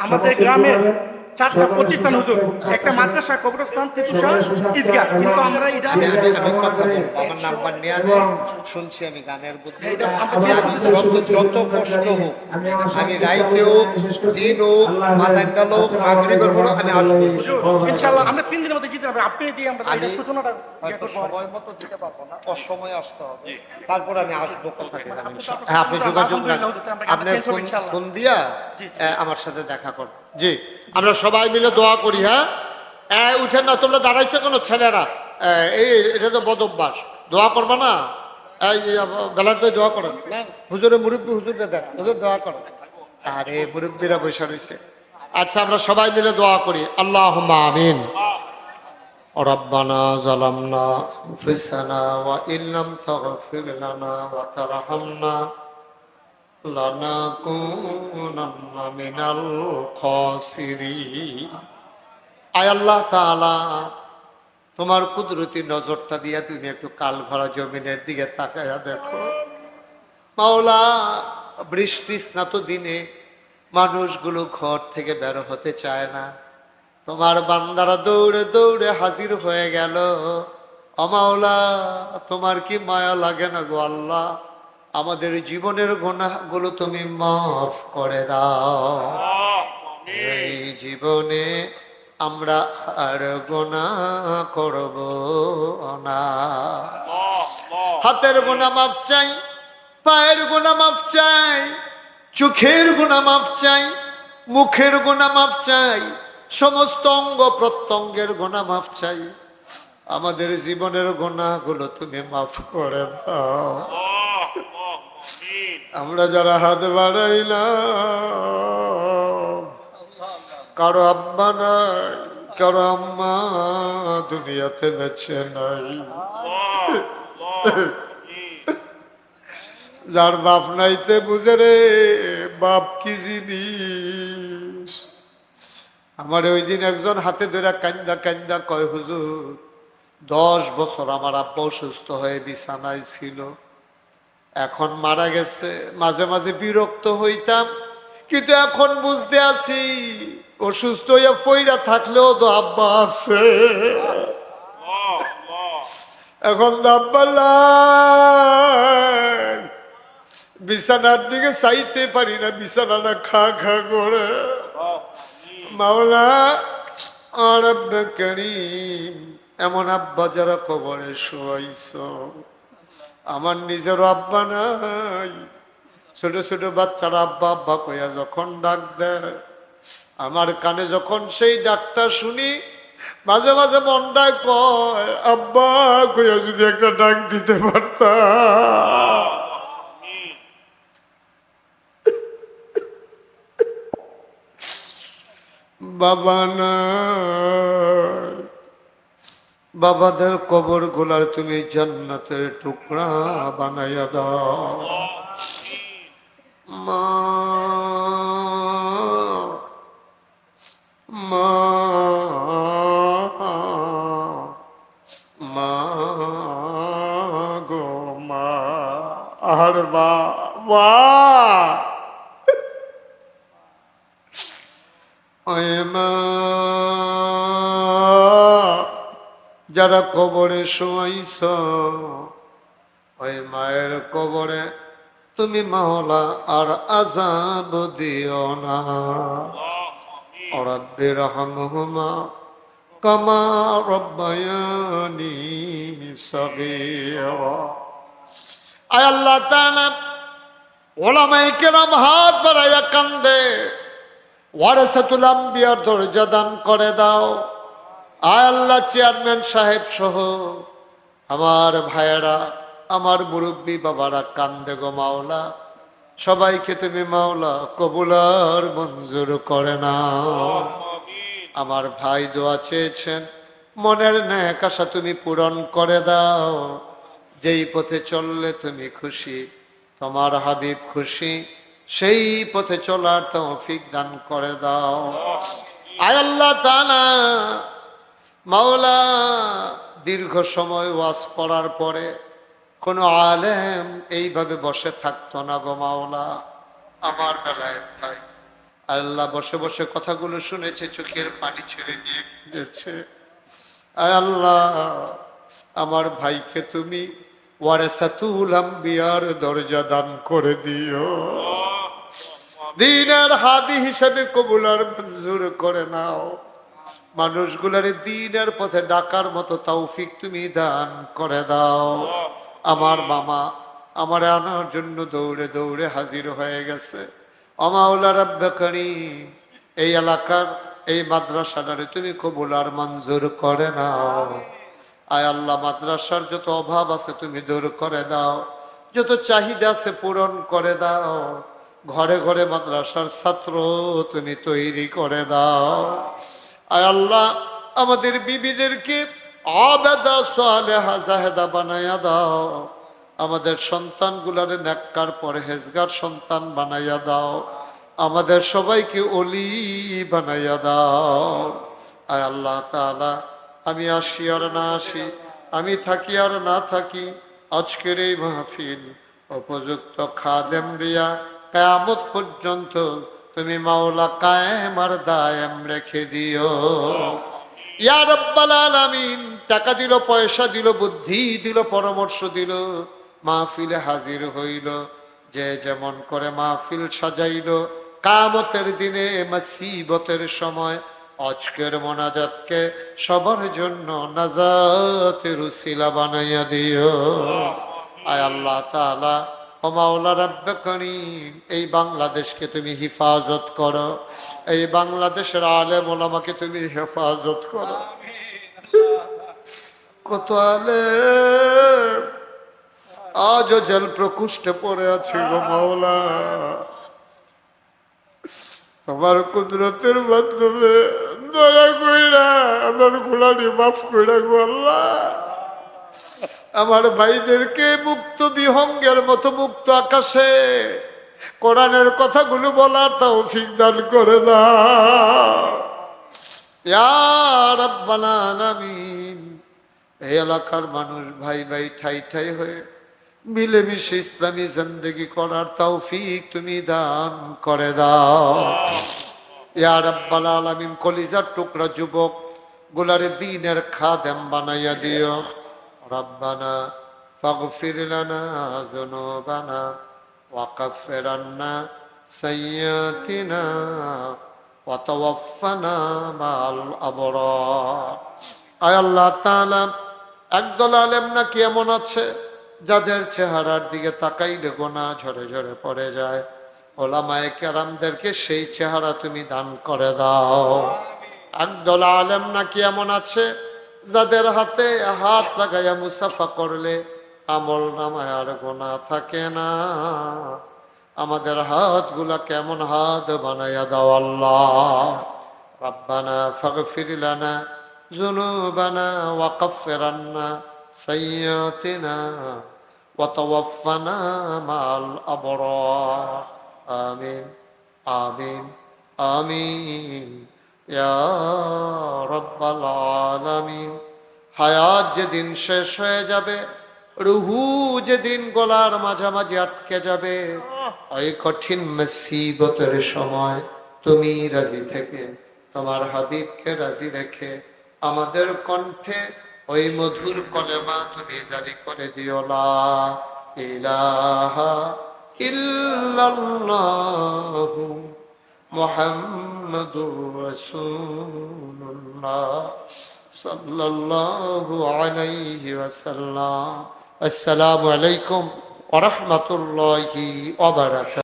আমাদের গ্রামের 4টা প্রতিষ্ঠান হুজুর, একটা মাদ্রাসা, কবরস্থান, তিতুষা, ঈদগাহ, কিন্তু আমরা এটা আমার নাম্বার নেওয়া নেই, শুনছি আমি গানের বুদ্ধি। যত কষ্ট হোক, আমি রাইতে হোক, দিন হোক, মাদান্ডাল হোক, মাগরিবের পর আমি আসবো ইনশাআল্লাহ। আমরা 3 দিনের মধ্যে জিতে যাবে। আপনি দিয়ে আমরা আমি সূচনাটা হয়তো সময় মতো দিতে পারবো না, অসময়ে আসতে হবে, তারপর আমি আসবো কথা দিলাম। হ্যাঁ, আপনি যোগাযোগ রাখবেন, আপনি ফোন দিয়া আমার সাথে দেখা করবেন। জি, আমরা সবাই মিলে দোয়া করি। হ্যাঁ, উঠেন না, তোমরা দাঁড়াইছো কেন ছেলেরা? এই এটা তো বদ অভ্যাস, দোয়া করবা না? এই বেলাত ভাই দোয়া করেন, হুজুরে মুরব্বী, হুজুরে দেন, হুজুর দোয়া করেন। আরে মুরব্বীরা বসে রয়েছে। আচ্ছা, আমরা সবাই মিলে দোয়া করি। আল্লাহুম্মা আমিন। রব্বানা যালামনা আনফুসানা ওয়া ইল্লাম তাগফির লানা ওয়া তারহামনা লানাকুনান্না মিনাল খাসিরিন। আয় আল্লাহ তাআলা, তোমার কুদরতি নজরটা দিয়া তুমি একটু কাল ভরা জমিনের দিকে তাকায়া দেখো মাওলা। বৃষ্টি স্নাত দিনে মানুষগুলো ঘর থেকে বের হতে চায় না, তোমার বান্দারা দৌড়ে দৌড়ে হাজির হয়ে গেল। ও মাওলা, তোমার কি মায়া লাগে না গো আল্লাহ? আমাদের জীবনের গুনাহগুলো তুমি মাফ করে দাও। এই জীবনে আমরা আর গুনাহ করব না। হাতের গুনাহ মাফ চাই, পায়ের গুনাহ মাফ চাই, চোখের গুনাহ মাফ চাই, মুখের গুনাহ মাফ চাই, সমস্ত অঙ্গ প্রত্যঙ্গের গুনাহ মাফ চাই, আমাদের জীবনের গুনাহগুলো তুমি মাফ করে দাও। আমরা যারা হাত বাড়াইলাম, কারো আব্বা নাই, কারো আম্মা দুনিয়াতে বেঁচে নাই, যার বাপ নাইতে বুঝে রে বাপ কি জিনিস। আমার ওই দিন একজন হাতে ধরে কান্দা কান্দা কয়, হুজুর 10 বছর আমার আব্বা অসুস্থ হয়ে বিছানায় ছিল, এখন মারা গেছে। মাঝে মাঝে বিরক্ত হইতাম, কিন্তু এখন বুঝতে আছি অসুস্থ হইয়া ফইরা থাকলেও তো আব্বা আছে। এখন তো আব্বা নাই, বিছানার দিকে চাইতে পারি না, বিছানাটা খা খা করে। মাওলা আর আব্বা করিম, এমন আব্বা যারা কবরে শোয়াইছ, আমার নিজের আব্বা নাই। ছোট ছোট বাচ্চারা আব্বা আব্বা কইয়া যখন ডাক দেয়, আমার কানে যখন সেই ডাকটা শুনি, মাঝে মাঝে মনটায় কয় আব্বা কইয়া যদি একটা ডাক দিতে পারতাম। বাবা নাই, বাবাদের কবর গুলার তুমি জান্নাতের টুকরা বানাইয়া দাও। মা মা মা গো মা, আর বাবা ওই মা, যারা কবরে শোয়াইছ, ওই মায়ের কবরে তুমি মাওলা আর আযাব দিও না। রাব্বি রহমহুমা কামা রাব্বায়ানি সগীরা। আয় আল্লাহ তাআলা, ওলামায়ে কেরাম হাত বাড়াইয়া কান্দে, ওয়ারাসাতুল আম্বিয়ার দরজা দান করে দাও। আয় আল্লাহ, চেয়ারম্যান সাহেব সহ আমার ভাইয়েরা, আমার মুরব্বী বাবারা কান্দে গো মাওলা, সবাইকে তুমি মাওলা কবুলার মঞ্জুর করে নাও। আমার ভাই দোয়া চেয়েছেন, মনের নেক আশা তুমি পূরণ করে দাও। যেই পথে চললে তুমি খুশি, তোমার হাবিব খুশি, সেই পথে চলার তৌফিক দান করে দাও। আয় আল্লাহ তাআলা, মাওলা দীর্ঘ সময় ওয়াজ করার পরে কোনো আলেম এইভাবে বসে থাকতো না গো মাওলা, আমার বেলায় তাই। আল্লাহ বসে বসে কথাগুলো শুনেছে, চোখের পানি ছেড়ে দিয়ে কেঁদেছে। আয় আল্লাহ, আমার ভাইকে তুমি ওয়ারাসাতুল আম্বিয়ার দরজা দান করে দিও। দ্বীনের হাদি হিসেবে কবুলার মঞ্জুর করে নাও। মানুষগুলার দ্বীনের পথে ডাকার মতো তৌফিক তুমি দান করে দাও। আমার মামা আমার আনার জন্য দৌড়ে দৌড়ে হাজির হয়ে গেছে। মাওলা রাব্বে কারীম, এই এলাকার এই মাদ্রাসাটারে তুমি কবুলার মঞ্জুর করে নাও। আয় আল্লাহ, মাদ্রাসার যত অভাব আছে তুমি দূর করে দাও, যত চাহিদা আছে পূরণ করে দাও। ঘরে ঘরে মাদ্রাসার ছাত্র তুমি তৈরি করে দাও। আয় আল্লাহ, আমাদের বিবিদেরকে আবেদা সালেহা জাহেদা বানাইয়া দাও। আমাদের সন্তানগুলারে নেককার পরহেজগার সন্তান বানাইয়া দাও। আমাদের সবাইকে ওলি বানাইয়া দাও। আয় আল্লাহ তাআলা, আমি আসি আর না আসি, আমি থাকি আর না থাকি, আজকের এই মাহফিল উপযুক্ত খাদেম দিয়া কিয়ামত পর্যন্ত তুমি মাওলা কায়েম আর দায়েম রেখে দিও। ইয়া রাব্বাল আলামিন, টাকা দিল, পয়সা দিল, বুদ্ধি দিল, পরামর্শ দিল, মাহফিলে হাজির হইল, যে যেমন করে মাহফিল সাজাইল, কিয়ামতের দিনে মুসিবতের সময় আজকের মোনাজাতকে সবার জন্য নাজাতের উসিলা বানাইয়া দিও। আয় আল্লাহ তাআলা, ও মাওলা রাব্বে কারীম, এই বাংলাদেশকে তুমি হিফাজত করো। এই বাংলাদেশের আলেম ওলামাকে তুমি হেফাজত করো। কত আলেম আজও জেল প্রকোষ্ঠে পড়ে আছে গো মাওলা, তোমার কুদরতের মাধ্যমে দয়া কইরা আমার গোলামি মাফ কইরা গো আল্লাহ। আমার ভাইদেরকে মুক্ত বিহঙ্গের মতো মুক্ত আকাশে কোরআনের কথাগুলো বলার তৌফিক দান করে দাও ইয়া রাব্বাল আলামিন। এই এলাকার মানুষ ভাই ভাই ঠাই ঠাই হয়ে মিলেমিশে ইসলামী জিন্দেগি করার তৌফিক তুমি দান করে দাও ইয়া রাব্বাল আলামিন। কলিজার টুকরা যুবক গুলারে দ্বীনের খাদেম বানাইয়া দিও। রব্বানা ফাগফির লানা যুনুবানা ওয়া কাফির আন্না সাইয়্যাতিনা ওয়া তাওয়াফফানা মা'আল আবরার। আয় আল্লাহ তাআলা, একদল আলেম নাকি এমন আছে যাদের চেহারার দিকে তাকাইলে গোনাহ ঝরে ঝরে পড়ে যায়। ওলামায়ে কেরামদেরকে সেই চেহারা তুমি দান করে দাও। একদল আলেম নাকি এমন আছে যাদের হাতে হাত লাগাইয়া মুসাফা করলে আমল নামায় আর গোনাহ থাকে না। আমাদের হাতগুলা কেমন হাত বানাইয়া দাও আল্লাহ। রব্বানা ফাগফির লানা যুনুবানা ওয়া কাফির আন্না সাইয়্যাতিনা ওয়া তাওয়াফফানা মা'আল আবরার। আমিন আমিন আমিন ইয়া রাব্বাল আলামিন। হায়াত যেদিন শেষ হয়ে যাবে, রুহু যেদিন গলার মাঝামাঝি আটকে যাবে, ওই কঠিন মুসিবতের সময় তুমি রাজি থেকে তোমার হাবিবকে রাজি রেখে আমাদের কণ্ঠে ওই মধুর কলেমা তুমি জারি করে দিও, লা ইলাহা ইল্লাল্লাহু মুহাম্মাদুর রাসূলুল্লাহ সাল্লাল্লাহু আলাইহি ওয়াসাল্লাম। আসসালামু আলাইকুম ওয়া রাহমাতুল্লাহি ওয়া বারাকাতুহু।